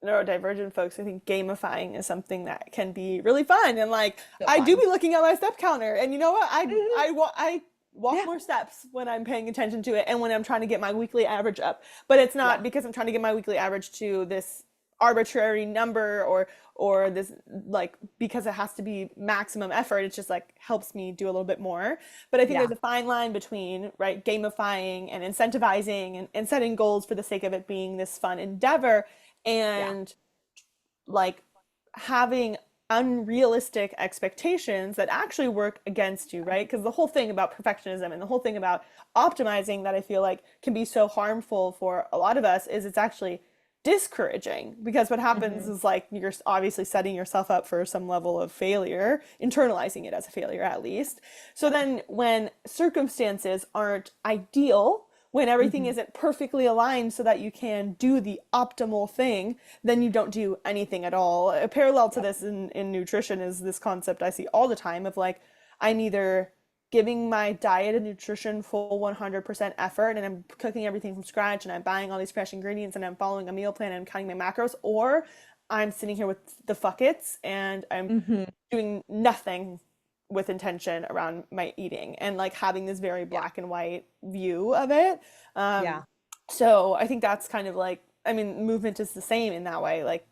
neurodivergent folks, I think gamifying is something that can be really fun. And like, So I do fun. be looking at my step counter, and you know what? Mhm. I walk Yeah. more steps when I'm paying attention to it, and when I'm trying to get my weekly average up. But it's not Yeah. because I'm trying to get my weekly average to this arbitrary number or this like because it has to be maximum effort. It's just like helps me do a little bit more. But I think Yeah. there's a fine line between right gamifying and incentivizing and setting goals for the sake of it being this fun endeavor Yeah. and like having unrealistic expectations that actually work against you, right? Because the whole thing about perfectionism and the whole thing about optimizing that I feel like can be so harmful for a lot of us is it's actually discouraging because what happens Mhm. is like you're obviously setting yourself up for some level of failure, internalizing it as a failure at least. So then when circumstances aren't ideal, when everything Mhm. isn't perfectly aligned so that you can do the optimal thing, then you don't do anything at all. A parallel to Yep. this in nutrition is this concept I see all the time of like, I'm either giving my diet and nutrition full 100% effort and I'm cooking everything from scratch and I'm buying all these fresh ingredients and I'm following a meal plan and I'm counting my macros, or I'm sitting here with the fuckets and I'm Mhm. doing nothing with intention around my eating and like having this very Yeah. black and white view of it. Um, Yeah. so I think that's kind of like, I mean, movement is the same in that way. Like,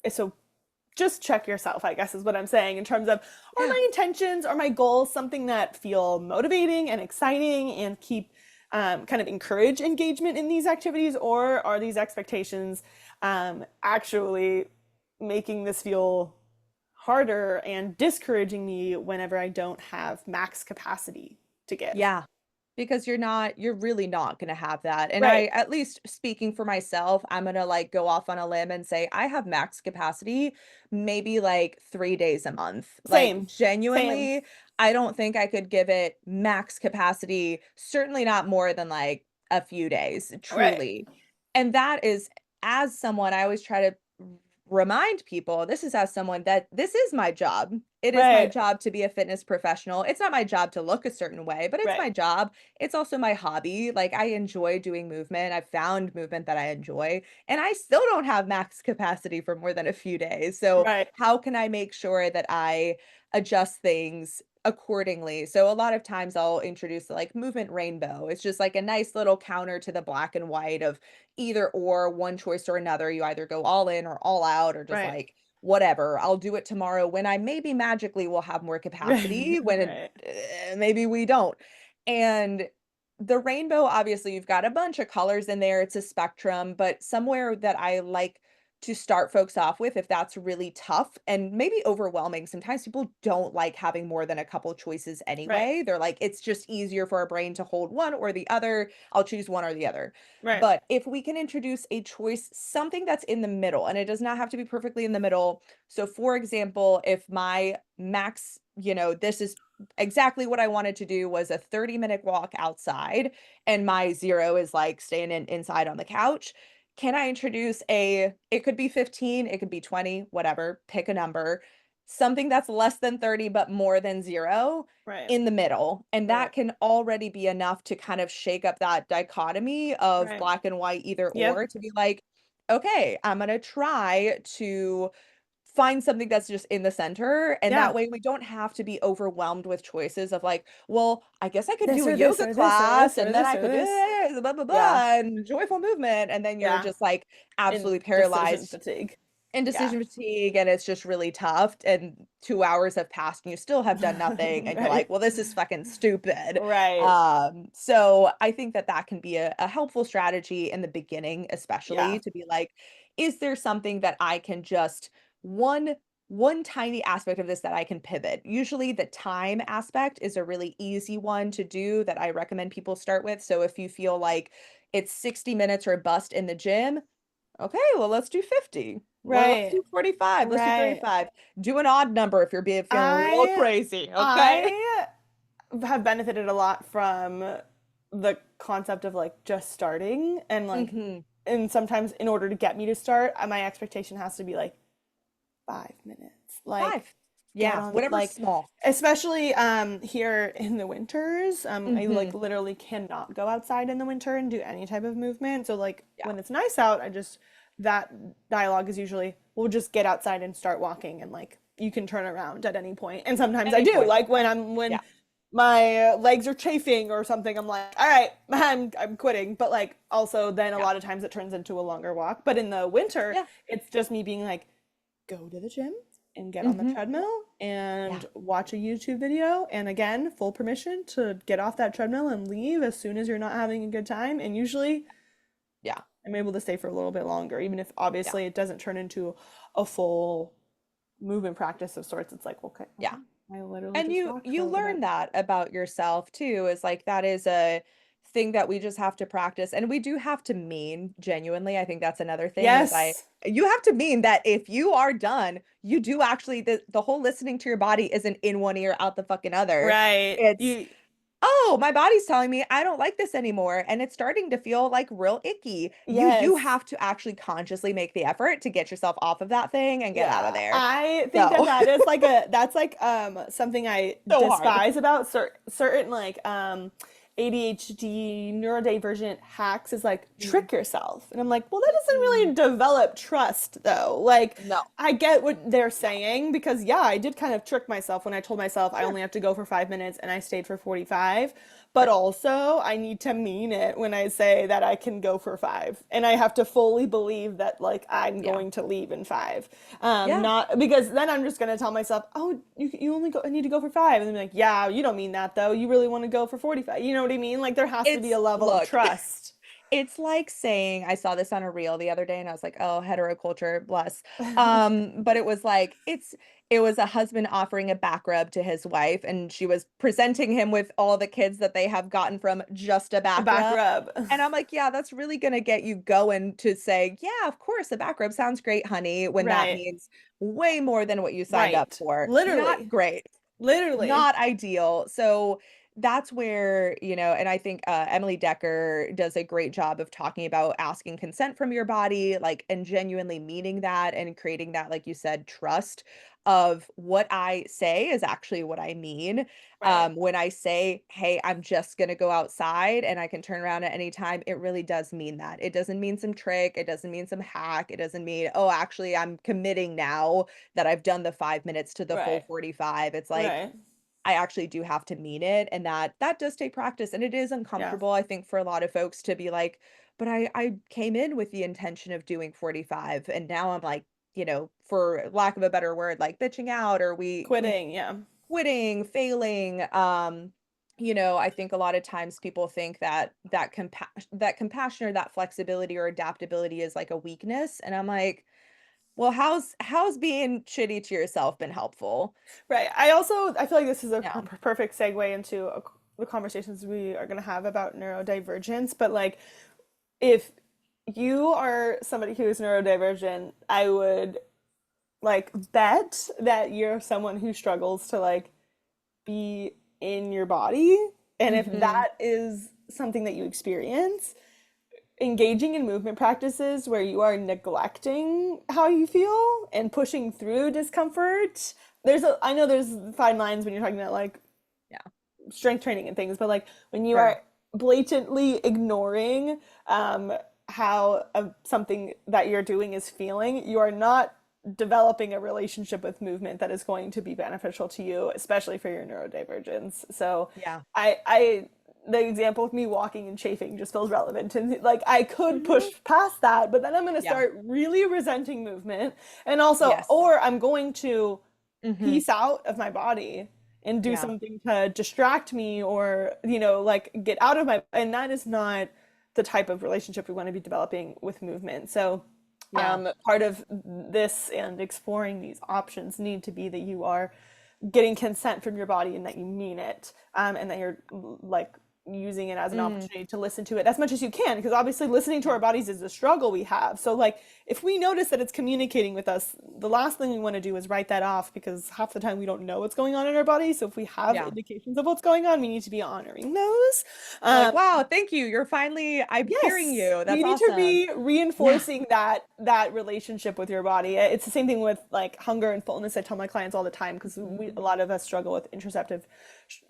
so just check yourself, I guess is what I'm saying in terms of are Yeah. my intentions, are my goals something that feel motivating and exciting and keep kind of encourage engagement in these activities, or are these expectations actually making this feel harder and discouraging me whenever I don't have max capacity to give? Yeah. Because you're really not gonna have that. And Right. at least speaking for myself, I'm gonna like go off on a limb and say I have max capacity maybe like 3 days a month. Like Same. Same. genuinely, I don't think I could give it max capacity, certainly not more than like a few days, Right. truly. And that is, as someone, I always try to remind people, this is as someone that this is my job. It is my Right. job to be a fitness professional. It's not my job to look a certain way, but it's Right. my job. It's also my hobby. Like, I enjoy doing movement. I've found movement that I enjoy, and I still don't have max capacity for more than a few days. So, Right. how can I make sure that I adjust things accordingly? So, a lot of times I'll introduce like movement rainbow. It's just like a nice little counter to the black and white of either or, one choice or another. You either go all in or all out, or just Right. like whatever. I'll do it tomorrow when I maybe magically will have more capacity, when Right. maybe we don't. And the rainbow, obviously, you've got a bunch of colors in there. It's a spectrum, but somewhere that I like to start folks off with, if that's really tough and maybe overwhelming. Sometimes people don't like having more than a couple choices Right. anyway. They're like, it's just easier for our brain to hold one or the other. I'll choose one or the other. Right. But if we can introduce a choice, something that's in the middle, and it does not have to be perfectly in the middle. So, for example, if my max, this is exactly what I wanted to do was a 30-minute walk outside, and my zero is like staying inside on the couch. Can I introduce it could be 15, it could be 20, whatever, pick a number, something that's less than 30 but more than zero Right. in the middle, and Right. that can already be enough to kind of shake up that dichotomy of Right. black and white, either Yep. or, to be like, okay, I'm gonna try to find something that's just in the center, and Yeah. that way we don't have to be overwhelmed with choices of like, well, I guess I could This do a or this yoga or this or this class, or and then this I or could do this. blah blah Yeah. blah and joyful movement, and then you're Yeah. just like absolutely In decision paralyzed fatigue. and Yeah. decision fatigue, and it's just really tough, and 2 hours have passed and you still have done nothing, and you're like, Right. "Well, this is fucking stupid." Right. So I think that that can be a helpful strategy in the beginning, Yeah. especially to be like, "Is there something that I can just one one tiny aspect of this that I can pivot?" Usually the time aspect is a really easy one to do that I recommend people start with. So if you feel like it's 60 minutes or bust in the gym, okay, well, let's do 50. Well, let's Right. do 45. Let's do Right. 35. Do an odd number if you're being feeling real I crazy, okay? I have benefited a lot from the concept of like just starting Mhm. and sometimes in order to get me to start, my expectation has to be like 5 minutes. Like 5. get Yeah, on whatever's like small. especially here in the winters. I like Mhm. literally cannot go outside in the winter and do any type of movement. So like Yeah. when it's nice out, I just that dialogue is usually we'll just get outside and start walking and like you can turn around at any point. And sometimes I Any do. point. Like when Yeah. my legs are chafing or something, I'm like, all right, I'm quitting. But like also then a Yeah. lot of times it turns into a longer walk. But in the winter, Yeah. it's just me being like, go to the gym and get on the Mhm. treadmill Yeah. and watch a YouTube video. And again, full permission to get off that treadmill and leave as soon as you're not having a good time. And usually Yeah. I'm able to stay for a little bit longer, even if Yeah. obviously it doesn't turn into a full movement practice of sorts. It's like, okay, Yeah. I literally And just you walked for you a little learn bit. that about yourself too, is like that is a thing that we just have to practice, and we do have to mean genuinely. I think that's another thing is Yes, you have to mean that if you are done, you do actually the whole listening to your body isn't in one ear out the fucking other. right. It's, You, "Oh, my body's telling me I don't like this anymore, and it's starting to feel, like, real icky." You do yes. have to actually consciously make the effort to get yourself off of that thing and get out of Yeah, there. I think that So, that is like a that's like something I so hard. despise about certain like ADHD neurodivergent hacks is like Mm, trick yourself. And I'm like, well, that doesn't mm. really develop trust though. Like No. I get what they're No. saying because yeah, I did kind of trick myself when I told myself I Sure. only have to go for 5 minutes and I stayed for 45. But Sure. also, I need to mean it when I say that I can go for five. And I have to fully believe that, like, I'm Yeah. going to leave in five. Yeah. Not because then I'm just going to tell myself, oh, you only need to go for five. And then be like, yeah, you don't mean that though. You really want to go for 45. You know what I mean? Like, there has to be a level of Look, trust. it's like saying, I saw this on a reel the other day and I was like, "Oh, heteroculture, bless." But it was like it was a husband offering a back rub to his wife, and she was presenting him with all the kids that they have gotten from just a A back back rub. rub. And I'm like, "Yeah, that's really gonna get you going to say, 'Yeah, of course, a back rub sounds great, honey,' when that Right. means way more than what you signed up Right. for." Not Literally. great. Literally. Not ideal. So that's where, and I think Emily Decker does a great job of talking about asking consent from your body, like, and genuinely meaning that and creating that, like you said, trust. of what I say is actually what I mean. Right. When I say, "Hey, I'm just gonna go outside and I can turn around at any time," it really does mean that. It doesn't mean some trick, it doesn't mean some hack, it doesn't mean, "Oh, actually, I'm committing now that I've done the 5 minutes to the full Right. 45." It's like, Right. I actually do have to mean it, and that does take practice, and it is Yeah. uncomfortable, I think, for a lot of folks to be like, "But I came in with the intention of doing 45, and now I'm like," for lack of a better word, like bitching out, or we Quitting. Yeah. quitting, failing. I think a lot of times people think that that compassion or that flexibility or adaptability is like a weakness, and I'm like, well, how's being shitty to yourself been helpful? Right. I feel like this is a Yeah. perfect segue into the conversations we are going to have about neurodivergence. But like, if you are somebody who is neurodivergent, I would like bet that you're someone who struggles to like be in your body. And if Mhm. that is something that you experience, engaging in movement practices where you are neglecting how you feel and pushing through discomfort. I know there's fine lines when you're talking about like Yeah. strength training and things, but like when you Sure. are blatantly ignoring how something that you're doing is feeling, you are not developing a relationship with movement that is going to be beneficial to you, especially for your neurodivergence. So Yeah. I the example of me walking and chafing just feels relevant. And like I could push Mhm. past that, but then I'm going to Yeah. start really resenting movement. And also, Yes. or I'm going to Mhm. piece out of my body and do Yeah. something to distract me or, like get out of my, and that is not the type of relationship we want to be developing with movement. So, Yeah. part of this and exploring these options need to be that you are getting consent from your body and that you mean it, and that you're like using it as an Mm. opportunity to listen to it as much as you can, because obviously listening to Yeah. our bodies is a struggle we have. So like if we notice that it's communicating with us, the last thing we want to do is write that off, because half the time we don't know what's going on in our body. So if we have Yeah. indications of what's going on, we need to be honoring those. You're like, um, "Wow, thank you. I'm hearing Yes, you. we That's need to awesome." be Yeah. reinforcing that relationship with your body. It's the same thing with like hunger and fullness. I tell my clients all the time, because a Mhm. lot of us struggle with interoceptive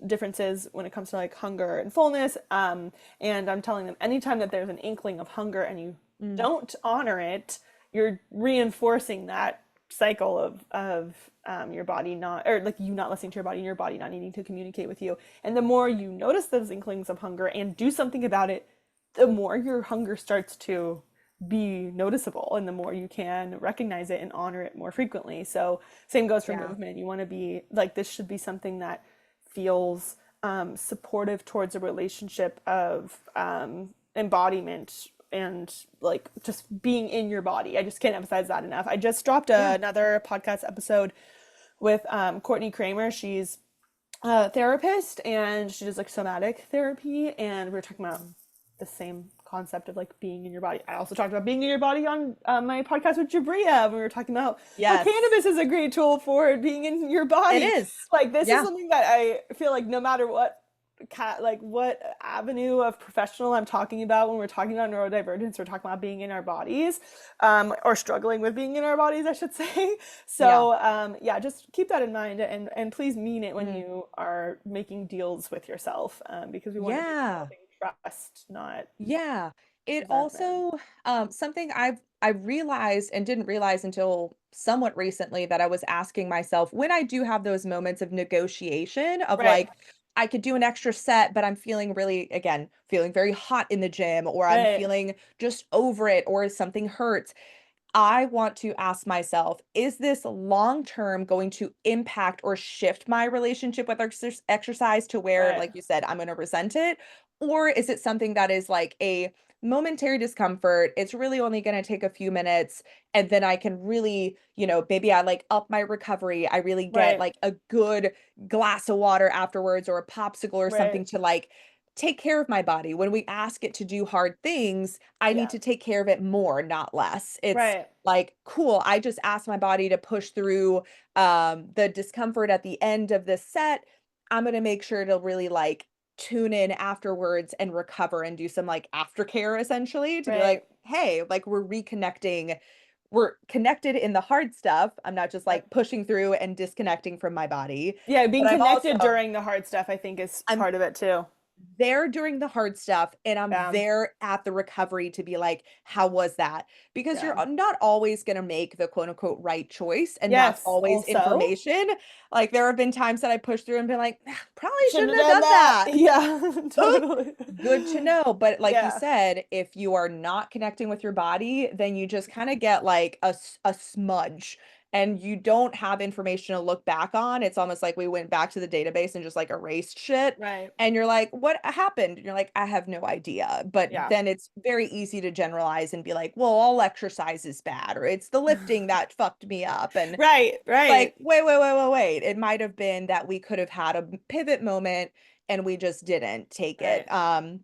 differences when it comes to like hunger and fullness. And I'm telling them anytime that there's an inkling of hunger and you Mm. don't honor it, you're reinforcing that cycle of your body not, or like you not listening to your body and your body not needing to communicate with you. And the more you notice those inklings of hunger and do something about it, the more your hunger starts to be noticeable and the more you can recognize it and honor it more frequently. So, same goes for Yeah. movement. You want to be like, this should be something that feels supportive towards a relationship of embodiment and like just being in your body. I just can't emphasize that enough. I just dropped Yeah. another podcast episode with Courtney Kramer. She's a therapist and she does like somatic therapy, and we were talking about the same concept of like being in your body. I also talked about being in your body on my podcast with Jabria. We were talking about how Yes. cannabis is a great tool for being in your It body. is. Like this is Yeah. something that I feel like no matter what like what avenue of professional I'm talking about, when we're talking about neurodivergence, we're talking about being in our bodies, or struggling with being in our bodies, I should say. Yeah. So yeah, just keep that in mind, and please mean it when Mm. you are making deals with yourself, because we want to be Yeah. developing trust, not Yeah. It resentment. also, something I realized and didn't realize until somewhat recently, that I was asking myself when I do have those moments of negotiation of Right, like, I could do an extra set, but I'm feeling really, again, feeling very hot in the gym, or I'm right, feeling just over it, or something hurts. I want to ask myself, is this long term going to impact or shift my relationship with exercise to where, right, like you said, I'm going to resent it? Or is it something that is like a momentary discomfort? It's really only going to take a few minutes. And then I can really, maybe I like up my recovery. I really get right, like a good glass of water afterwards, or a popsicle or right, something to like take care of my body. When we ask it to do hard things, I need yeah, to take care of it more, not less. It's right, like, cool, I just asked my body to push through the discomfort at the end of this set. I'm going to make sure to really like tune in afterwards and recover and do some like aftercare essentially, to be right, like, hey, like we're reconnecting we're connected in the hard stuff. I'm not just Yep. like pushing through and disconnecting from my body, Yeah, but being connected during the hard stuff, I think, is I'm part of it too. there during the hard stuff, and I'm Yeah. there at the recovery to be like, how was that? Because Yeah. you're not always going to make the quote unquote right choice, and that's Yes, always also. information. Like there have been times that I pushed through and been like, "Ah, probably Shouldn't shouldn't have have done done that. that." Yeah, Oop, totally. good to know. But like you Yeah. said, if you are not connecting with your body, then you just kind of get like a smudge, and you don't have information to look back on. It's almost like we went back to the database and just like erased shit. Right. And you're like, what happened? And you're like, I have no idea. But Yeah. then it's very easy to generalize and be like, well, all exercise is bad, or it's the lifting that fucked me up. And Right, right, like, wait. It might have been that we could have had a pivot moment and we just didn't take it. right.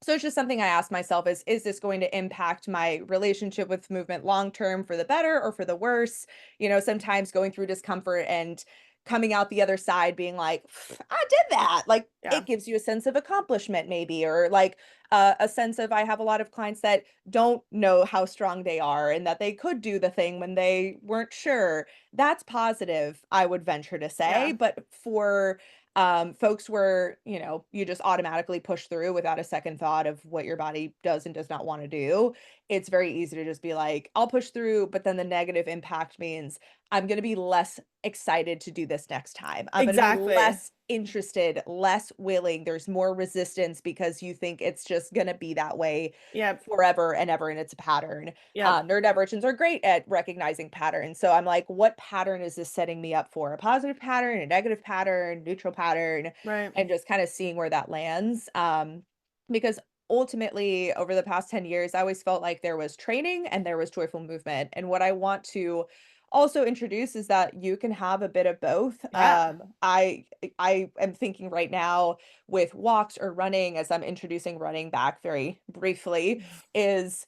So it's just something I ask myself is this going to impact my relationship with movement long term for the better or for the worse? You know, sometimes going through discomfort and coming out the other side being like, I did that. Like Yeah. it gives you a sense of accomplishment, maybe, or like a sense of I have a lot of clients that don't know how strong they are and that they could do the thing when they weren't sure. That's positive, I would venture to say. Yeah. But for folks where, you know, you just automatically push through without a second thought of what your body does and does not want to do, it's very easy to just be like, I'll push through, but then the negative impact means I'm going to be less excited to do this next time. I'm going to be Exactly. less interested, less willing. There's more resistance because you think it's just going to be that way Yep. forever and ever, and it's a pattern. Yep. Neurodivergents are great at recognizing patterns. So I'm like, what pattern is this setting me up for? A positive pattern, a negative pattern, neutral pattern, Right. and just kind of seeing where that lands. Because ultimately, over the past 10 years, I always felt like there was training and there was joyful movement. And what I want to also introduce is that you can have a bit of both. Yeah. I am thinking right now with walks or running, as I'm introducing running back very briefly, is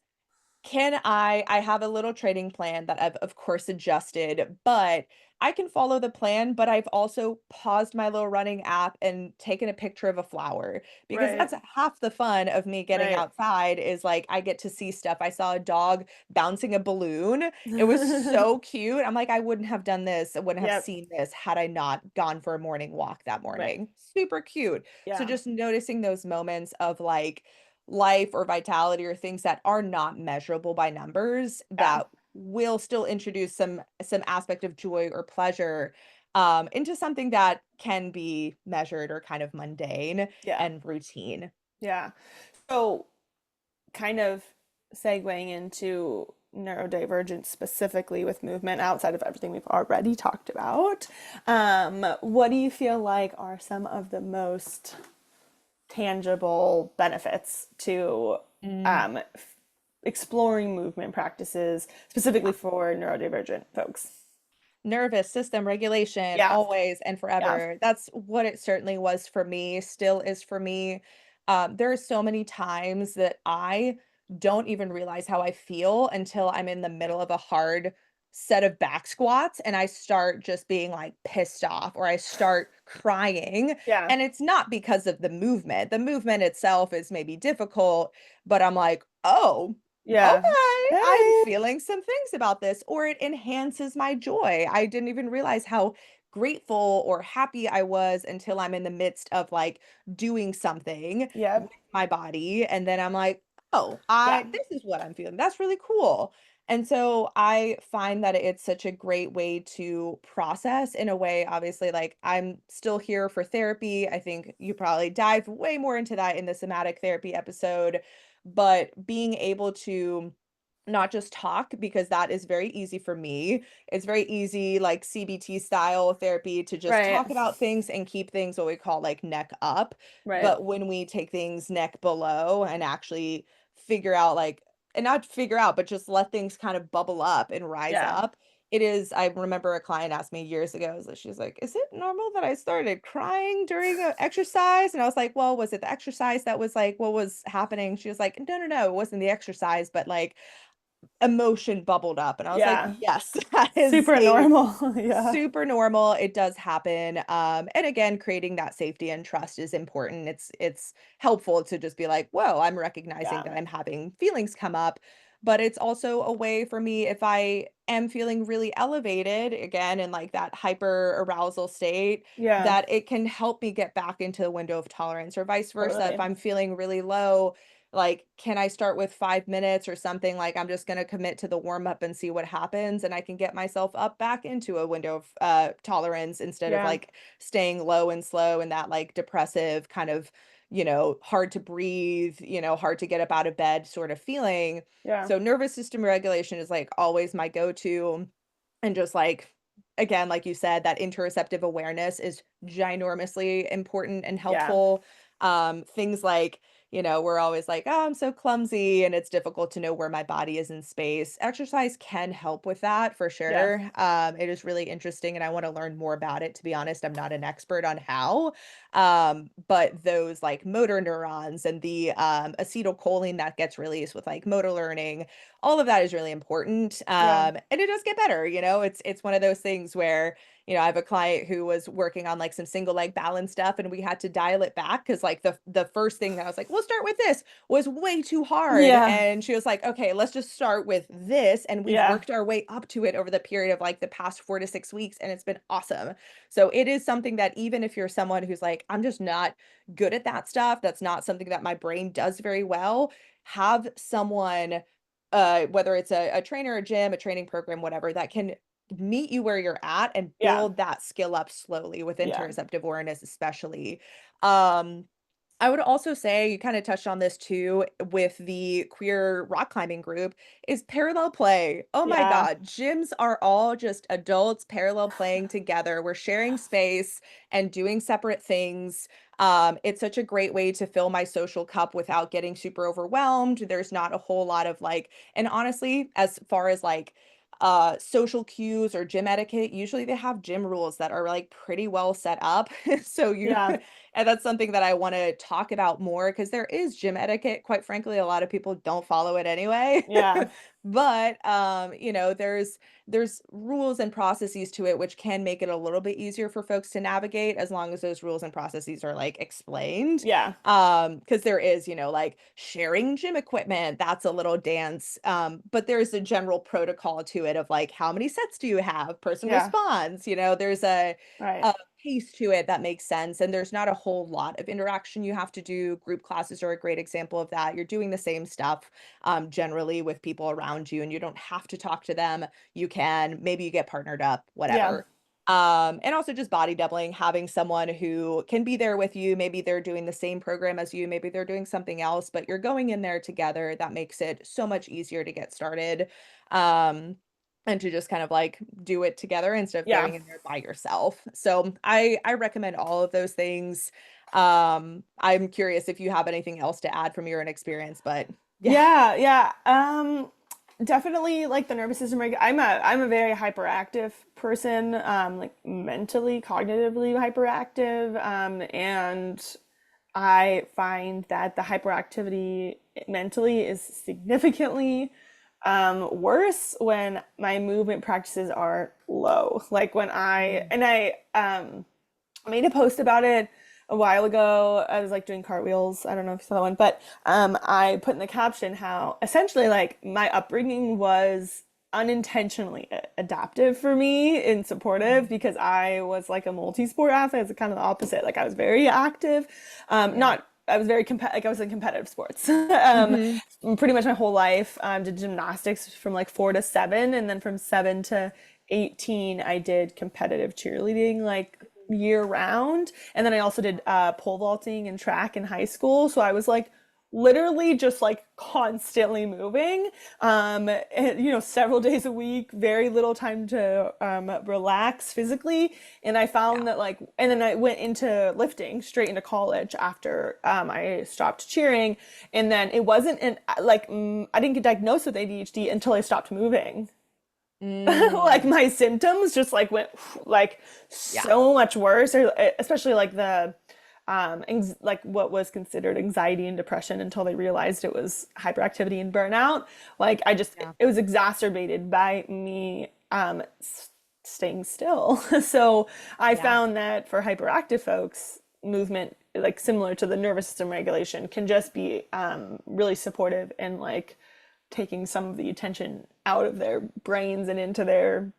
can I have a little training plan that I've of course adjusted, but I can follow the plan, but I've also paused my little running app and taken a picture of a flower because Right. that's half the fun of me getting Right. outside is like I get to see stuff. I saw a dog bouncing a balloon. It was so cute. I'm like, I wouldn't have done this, I wouldn't have Yep. seen this had I not gone for a morning walk that Right. morning. Super cute. So Yeah. just noticing those moments of like life or vitality or things that are not measurable by numbers Yeah. that will still introduce some aspect of joy or pleasure into something that can be measured or kind of mundane Yeah. and routine. Yeah. So, kind of segueing into neurodivergence specifically with movement outside of everything we've already talked about, what do you feel like are some of the most tangible benefits to Mm, um, exploring movement practices specifically yeah. for neurodivergent folks? Nervous system regulation Yeah, always and yeah, forever. That's what it certainly was for me, still is for me. There are so many times that I don't even realize how I feel until I'm in the middle of a hard set of back squats and I start just being like pissed off or I start crying. yeah, And it's not because of the movement. The movement itself is maybe difficult, but I'm like, oh, yeah. okay, I'm Hey, feeling some things about this, or it enhances my joy. I didn't even realize how grateful or happy I was until I'm in the midst of like doing something with yep, my body. And then I'm like, oh, yeah, this is what I'm feeling. That's really cool. And so I find that it's such a great way to process in a way, obviously, like I'm still here for therapy. I think you probably dive way more into that in the somatic therapy episode, but being able to not just talk because that is very easy for me. It's very easy, like CBT style therapy, to just right, talk about things and keep things what we call like neck up. right, But when we take things neck below and actually figure out like, and not figure out, but just let things kind of bubble up and rise yeah, up. It is, I remember a client asked me years ago, so she's like, is it normal that I started crying during an exercise? And I was like, well, was it the exercise that was like, what was happening? She was like, no, it wasn't the exercise, but like emotion bubbled up. And I was like, yeah. yes, that is Super a normal. Yeah, super normal. It does happen. And again, creating that safety and trust is important. It's helpful to just be like, whoa, I'm recognizing yeah, that I'm having feelings come up. but it's also a way for me if I am feeling really elevated again in like that hyper arousal state, Yeah, that it can help me get back into the window of tolerance, or vice versa. If totally. I'm feeling really low, like, can I start with 5 minutes or something? Like, I'm just going to commit to the warm up and see what happens. And I can get myself up back into a window of tolerance instead of Yeah, like staying low and slow in that like depressive kind of, hard to breathe, hard to get up out of bed sort of feeling. yeah, So nervous system regulation is like always my go-to. And just like, again, like you said, that interoceptive awareness is ginormously important and yeah, helpful. Things like, we're always like, oh, I'm so clumsy and it's difficult to know where my body is in space. Exercise can help with that for yeah, sure. It is really interesting and I want to learn more about it. To be honest, I'm not an expert on how. But those like motor neurons and the acetylcholine that gets released with like motor learning, all of that is really important. yeah, And it does get better, it's one of those things where, I have a client who was working on like some single leg balance stuff and we had to dial it back because like the first thing that I was like, we'll start with this was way too hard. yeah, And she was like, okay, let's just start with this. And we've yeah, worked our way up to it over the period of like the past 4 to 6 weeks, and it's been awesome. So it is something that even if you're someone who's like, I'm just not good at that stuff, that's not something that my brain does very well, have someone whether it's a trainer, a gym, a training program, whatever, that can meet you where you're at and yeah, build that skill up slowly with yeah, interoceptive awareness, especially. Um, I would also say you kind of touched on this too with the queer rock climbing group is parallel play. Oh my yeah, God, gyms are all just adults parallel playing together. We're sharing space and doing separate things. It's such a great way to fill my social cup without getting super overwhelmed. There's not a whole lot of like, and honestly, as far as like social cues or gym etiquette, usually they have gym rules that are like pretty well set up. So you yeah, and that's something that I want to talk about more because there is gym etiquette. Quite frankly, a lot of people don't follow it anyway. yeah, But there's rules and processes to it which can make it a little bit easier for folks to navigate as long as those rules and processes are like explained. yeah, Because there is, like sharing gym equipment, that's a little dance. But there's a general protocol to it of like how many sets do you have? Person yeah, responds, there's right, a piece to it that makes sense. And there's not a whole lot of interaction you have to do. Group classes are a great example of that. You're doing the same stuff generally with people around you, and you don't have to talk to them. You can, maybe you get partnered up, yeah, whatever. And also just body doubling, having someone who can be there with you. Maybe they're doing the same program as you, maybe they're doing something else, but you're going in there together. That makes it so much easier to get started. Um, and to just kind of like do it together instead of yeah. going in there by yourself. So I recommend all of those things. I'm curious if you have anything else to add from your own experience, but yeah. Yeah, yeah. Definitely like the nervous system I'm a very hyperactive person, like mentally, cognitively hyperactive. And I find that the hyperactivity mentally is significantly worse when my movement practices are low. Like when I Mm, and I made a post about it a while ago. I was like doing cartwheels. I don't know if you saw that one, but I put in the caption how essentially like my upbringing was unintentionally adaptive for me and supportive mm, because I was like a multi-sport athlete. It's kind of the opposite. Like I was very active, yeah. not I was very like I was in competitive sports, Hmm. pretty much my whole life. Did gymnastics from like 4 to 7, and then from 7 to 18, I did competitive cheerleading like year round. And then I also did pole vaulting and track in high school. So I was like literally just like constantly moving, and, several days a week, very little time to relax physically. And I found Yeah. that like, and then I went into lifting straight into college after I stopped cheering. And then it wasn't an like I didn't get diagnosed with ADHD until I stopped moving. Like Mm, my symptoms just like went like yeah. so much worse, or especially like the like what was considered anxiety and depression until they realized it was hyperactivity and burnout. Like I just Yeah. it was exacerbated by me staying still. So I Yeah. found that for hyperactive folks, movement like similar to the nervous system regulation can just be really supportive and like taking some of the attention out of their brains and into their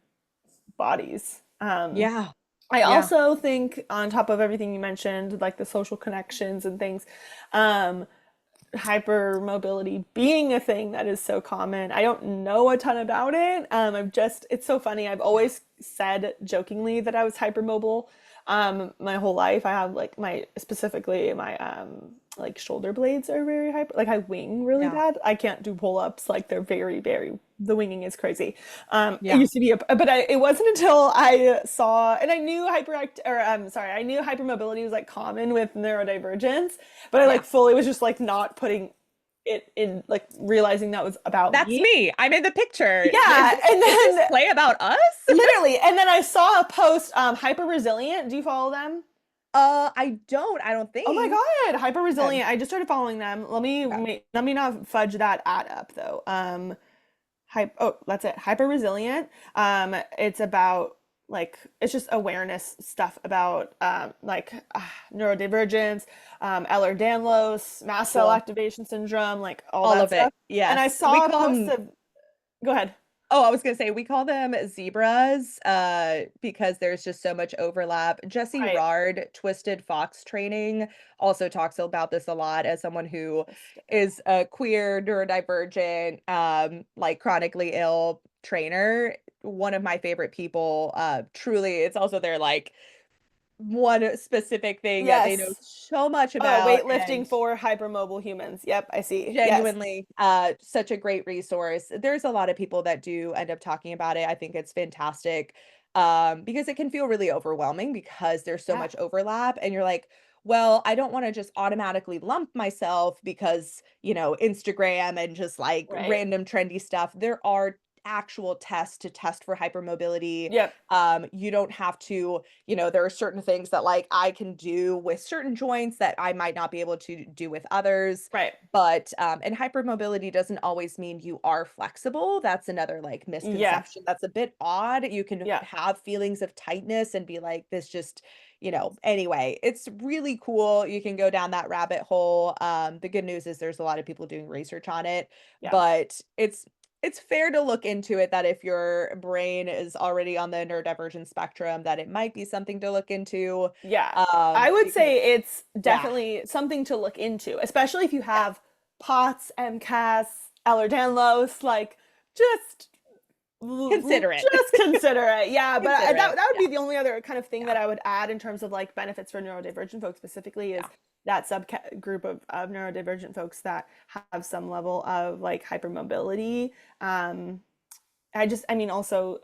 bodies. Yeah. I Yeah. also think, on top of everything you mentioned, like the social connections and things, um, hypermobility being a thing that is so common. I don't know a ton about it. It's so funny. I've always said jokingly that I was hypermobile. My whole life. I have like specifically my like shoulder blades are very hyper. Like I wing really Yeah. bad. I can't do pull-ups. Like they're very, the winging is crazy. It Yeah. used to be, it wasn't until I saw, and I knew I knew hypermobility was like common with neurodivergence, but I Yeah. like fully was just like not putting it in, like realizing that was about That's me. me. I'm in the picture. Yeah, and Is this then play about us? literally, and then I saw a post, hyper resilient. Do you follow them? I don't Oh my think. God, hyper Okay. resilient. I just started following them. Okay. Let me not fudge that ad up though. That's it. Hyper resilient. It's about like it's just awareness stuff about neurodivergence, Ehlers-Danlos, mast cell Cool. activation syndrome, like all All that of it. stuff. And I Yes. We saw a call post them, of, go ahead. oh, I was gonna say we call them zebras, because there's just so much overlap. Jesse Right. Rard, Twisted Fox Training, also talks about this a lot as someone who Twisted. is a queer, neurodivergent, like chronically ill trainer. One of my favorite people. Truly, it's also their like one specific thing that they know Yes. so much Oh, about weightlifting and for hypermobile humans. Yep, I see. Yes. genuinely such a great resource. There's a lot of people that do end up talking about it. I think it's fantastic because it can feel really overwhelming because there's so Yeah. much overlap and you're like, well, I don't want to just automatically lump myself because, Instagram and just like Right. random trendy stuff. There are actual tests to test for hypermobility. Yep. You don't have to, there are certain things that like I can do with certain joints that I might not be able to do with others. Right. But and hypermobility doesn't always mean you are flexible. That's another like Yeah. misconception that's a bit odd. You can Yeah. have feelings of tightness and be like, this just, anyway, it's really cool. You can go down that rabbit hole. The good news is there's a lot of people doing research on it, Yeah. but it's fair to look into it that if your brain is already on the neurodivergent spectrum, that it might be something to look into. Yeah. I would Because say it's yeah, definitely something to look into, especially if you yeah, have POTS, MCAS, Ehlers-Danlos, like just consider it. just consider it. Yeah, but Consider it. that would Yeah, be the only other kind of thing yeah, that I would add in terms of like benefits for neurodivergent folks specifically is yeah, that subgroup of neurodivergent folks that have some level of like hypermobility. Um, I mean, also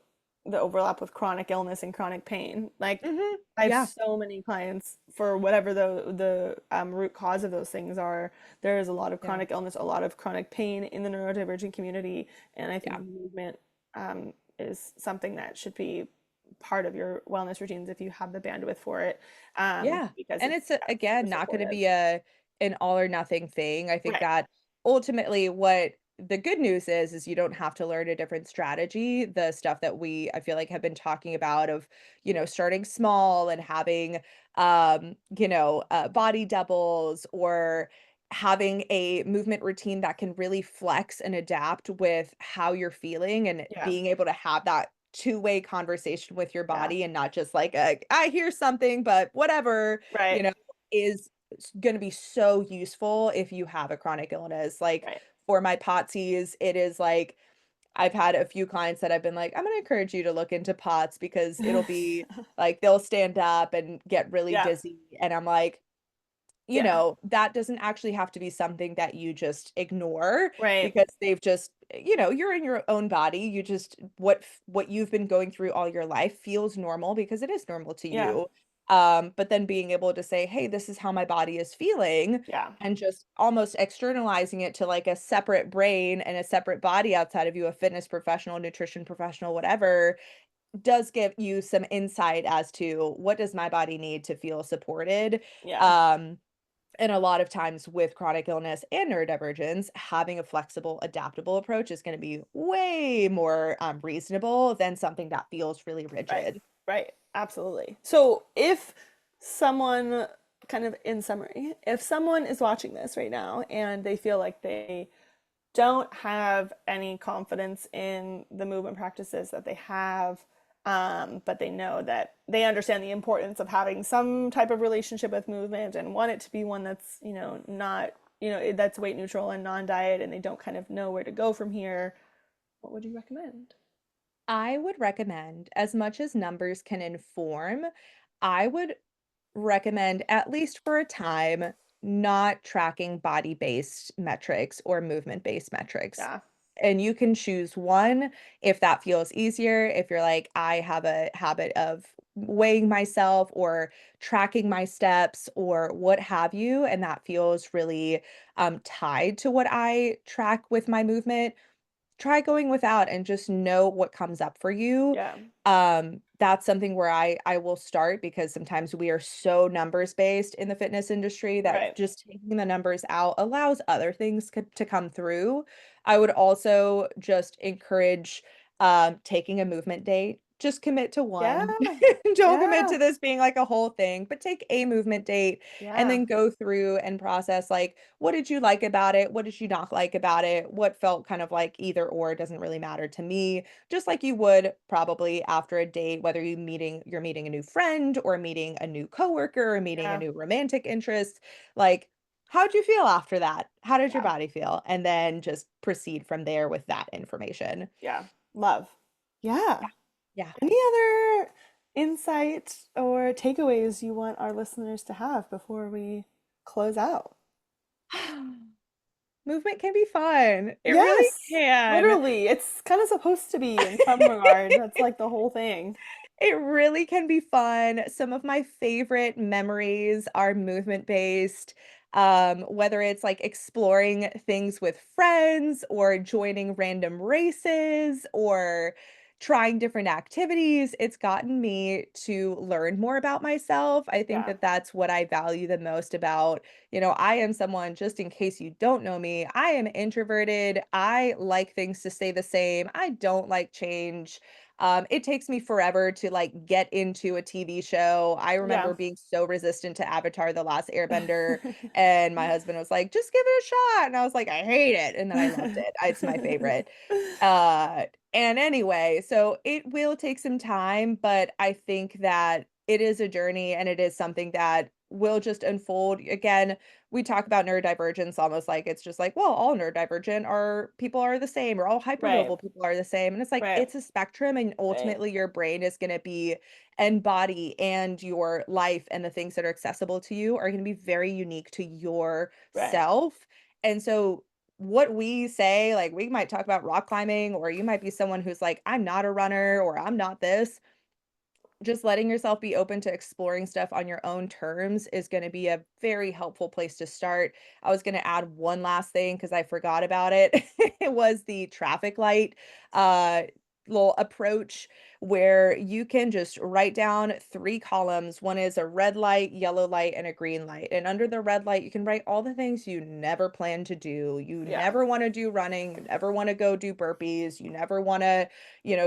the overlap with chronic illness and chronic pain. Like, hmm, I have yeah, so many clients for whatever the root cause of those things are. There is a lot of yeah, chronic illness, a lot of chronic pain in the neurodivergent community, and I think yeah, movement is something that should be part of your wellness routines if you have the bandwidth for it, yeah. because And it's, it's yeah, super again not going to supportive. be a an all or nothing thing. I think Right. that ultimately what the good news is you don't have to learn a different strategy. The stuff that we I feel like have been talking about of, starting small and having body doubles or having a movement routine that can really flex and adapt with how you're feeling and Yeah. being able to have that two-way conversation with your Yeah. body and not just like I hear something but whatever, you Right. know, is going to be so useful if you have a chronic illness. Like Right. for my POTSIs, it is like I've had a few clients that I've been like, I'm going to encourage you to look into POTS because it'll be like they'll stand up and get really Yeah. dizzy. And I'm like, Yeah. that doesn't actually have to be something that you just ignore Right. because they've just, you're in your own body. You just what you've been going through all your life feels normal because it is normal to Yeah. you. But then being able to say, "Hey, this is how my body is feeling," Yeah. and just almost externalizing it to like a separate brain and a separate body outside of you, a fitness professional, nutrition professional, whatever, does give you some insight as to what does my body need to feel supported. Yeah. Um, and a lot of times with chronic illness and neurodivergence, having a flexible, adaptable approach is going to be way more reasonable than something that feels really Right. rigid. Right. Absolutely. So if someone, kind of in summary, if someone is watching this right now and they feel like they don't have any confidence in the movement practices that they have, but they know that they understand the importance of having some type of relationship with movement and want it to be one that's, not, that's weight neutral and non-diet, and they don't kind of know where to go from here. What would you recommend? I would recommend, as much as numbers can inform, I would recommend, at least for a time, not tracking body-based metrics or movement-based metrics. Yeah, And you can choose one if that feels easier. If you're like, I have a habit of weighing myself or tracking my steps or what have you, and that feels really tied to what I track with my movement, try going without and just know what comes up for you. yeah, That's something where I will start, because sometimes we are so numbers based in the fitness industry that right, just taking the numbers out allows other things to come through. I would also just encourage taking a movement date. Just commit to yeah, one. Don't commit yeah, to this being like a whole thing, but take a movement date and yeah, then go through and process, like, what did you like about it? What did you not like about it? What felt kind of like either or, doesn't really matter to me. Just like you would probably after a date, whether you're meeting a new friend or meeting a new coworker or meeting a yeah, new romantic interest. Like, how'd you feel after that? How did your yeah, body feel? And then just proceed from there with that information. yeah. Love. Yeah. Yeah. Any other insight or takeaways you want our listeners to have before we close out? Yeah. Movement can be fun. It really Yes, can. literally. It's kind of supposed to be in some regard. That's like the whole thing. It really can be fun. Some of my favorite memories are movement based. Whether it's like exploring things with friends or joining random races or trying different activities, it's gotten me to learn more about myself. I think Yeah, that that's what I value the most about, I am someone, just in case you don't know me, I am introverted. I like things to stay the same. I don't like change. It takes me forever to like get into a TV show. I yeah. remember being so resistant to Avatar: The Last Airbender, and my husband was like, "Just give it a shot." And I was like, "I hate it." And then I loved it. It's my favorite. Uh, and anyway, so it will take some time, but I think that it is a journey and it is something that will just unfold. Again, we talk about neurodivergence almost like it's just like, well, all neurodivergent are people are the same, or all Right, hypermobile people are the same. And it's like, right, it's a spectrum, and right. ultimately your brain is going to be, and body and your life and the things that are accessible to you are going to be very unique to Right. yourself. And so what we say, like, we might talk about rock climbing, or you might be someone who's like, I'm not a runner, or I'm not this. Just letting yourself be open to exploring stuff on your own terms is going to be a very helpful place to start. I was going to add one last thing because I forgot about it. It was the traffic light uh little approach, where you can just write down three columns. One is a red light, yellow light, and a green light. And under the red light, you can write all the things you never plan to do. You Yeah, never want to do running, you never want to go do burpees, you never want to,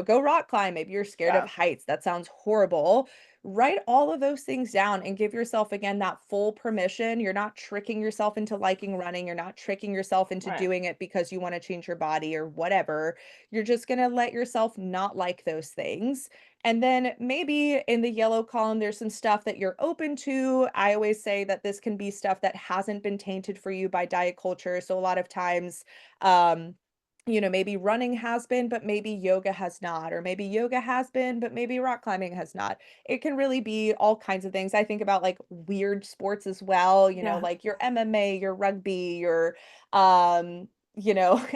go rock climb. Maybe you're scared of yeah. heights. That sounds horrible. Write all of those things down and give yourself, again, that full permission. You're not tricking yourself into liking running. You're not tricking yourself into Right, doing it because you want to change your body or whatever. You're just going to let yourself not like those things. And then maybe in the yellow column, there's some stuff that you're open to. I always say that this can be stuff that hasn't been tainted for you by diet culture. So a lot of times, um, maybe running has been, but maybe yoga has not, or maybe yoga has been, but maybe rock climbing has not. It can really be all kinds of things. I think about like weird sports as well, yeah, like your MMA, your rugby, your um,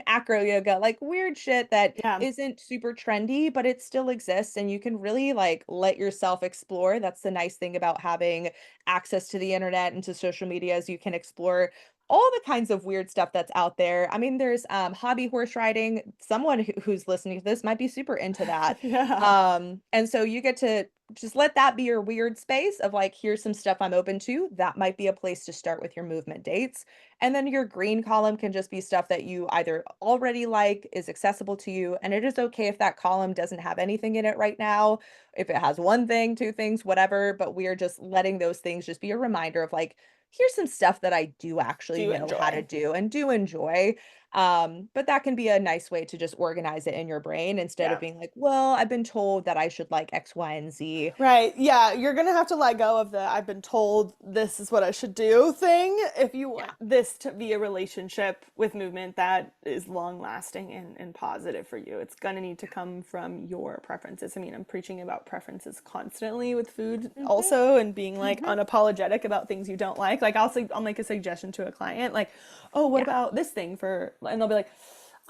acro yoga, like weird shit that yeah. isn't super trendy, but it still exists and you can really like let yourself explore. That's the nice thing about having access to the internet and to social media, is you can explore all the kinds of weird stuff that's out there. I mean, there's hobby horse riding. Someone who's listening to this might be super into that. Yeah, And so you get to just let that be your weird space of like, here's some stuff I'm open to. That might be a place to start with your movement dates. And then your green column can just be stuff that you either already like, is accessible to you. And it is okay if that column doesn't have anything in it right now. If it has one thing, two things, whatever, but we are just letting those things just be a reminder of like, here's some stuff that I do actually do know how to enjoy. do and do enjoy. But that can be a nice way to just organize it in your brain instead of Yeah. being like, well, I've been told that I should like X, Y, and Z. Right. Yeah, you're gonna have to let go of the I've been told this is what I should do thing if you want Yeah. this to be a relationship with movement that is long lasting and positive for you. It's gonna need to come from your preferences. I mean, I'm preaching about preferences constantly with food Hmm. also and being like Hmm. unapologetic about things you don't like. Like I'll make a suggestion to a client, like, oh, what Yeah. about this thing for and they'll be like,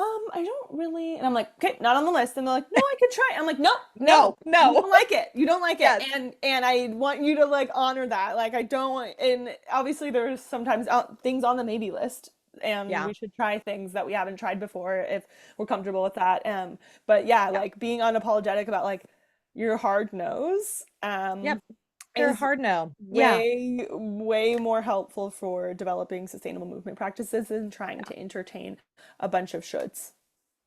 I don't really. And I'm like, okay, not on the list. And they're like, no, I could try. I'm like, no, no, No, you no. don't like it. You don't like it. Yes. And I want you to like honor that. Like I don't want. And obviously there's sometimes things on the maybe list. And Yeah. we should try things that we haven't tried before if we're comfortable with that. But yeah, Yeah. like being unapologetic about like your hard no's Yep. They're a is hard no. Yeah. way more helpful for developing sustainable movement practices than trying Yeah. to entertain a bunch of shoulds.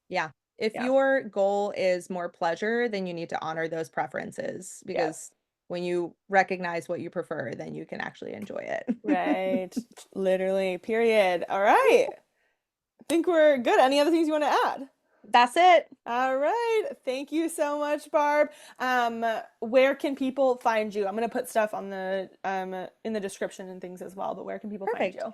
Yeah. If Yeah. your goal is more pleasure, then you need to honor those preferences Yeah. because when you recognize what you prefer, then you can actually enjoy it. Right. Literally. Period. All right. I think we're good. Any other things you want to add? That's it. All right. Thank you so much, Barb. Where can people find you? I'm gonna put stuff on the in the description and things as well, but where can people find Perfect. you?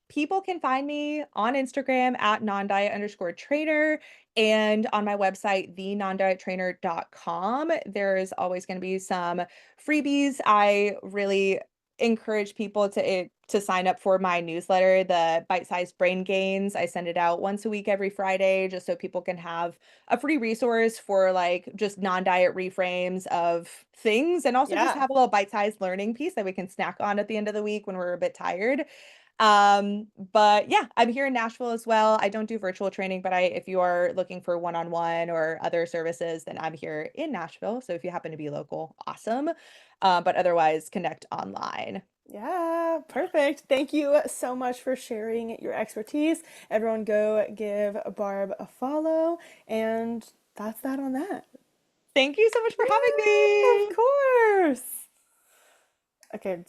People can find me on Instagram at nondiet_trainer and on my website, thenondiettrainer.com. There's always going to be some freebies. I really encourage people to sign up for my newsletter, the bite-sized brain gains. I send it out once a week every Friday just so people can have a free resource for like just non-diet reframes of things and also just Yeah. have a little bite-sized learning piece that we can snack on at the end of the week when we're a bit tired. But yeah, I'm here in Nashville as well. I don't do virtual training, but if you are looking for one-on-one or other services, then I'm here in Nashville. So if you happen to be local, awesome. But otherwise connect online. Yeah, perfect. Thank you so much for sharing your expertise. Everyone go give Barb a follow, and that's that on that. Thank you so much for having Yeah, of me. course. Okay,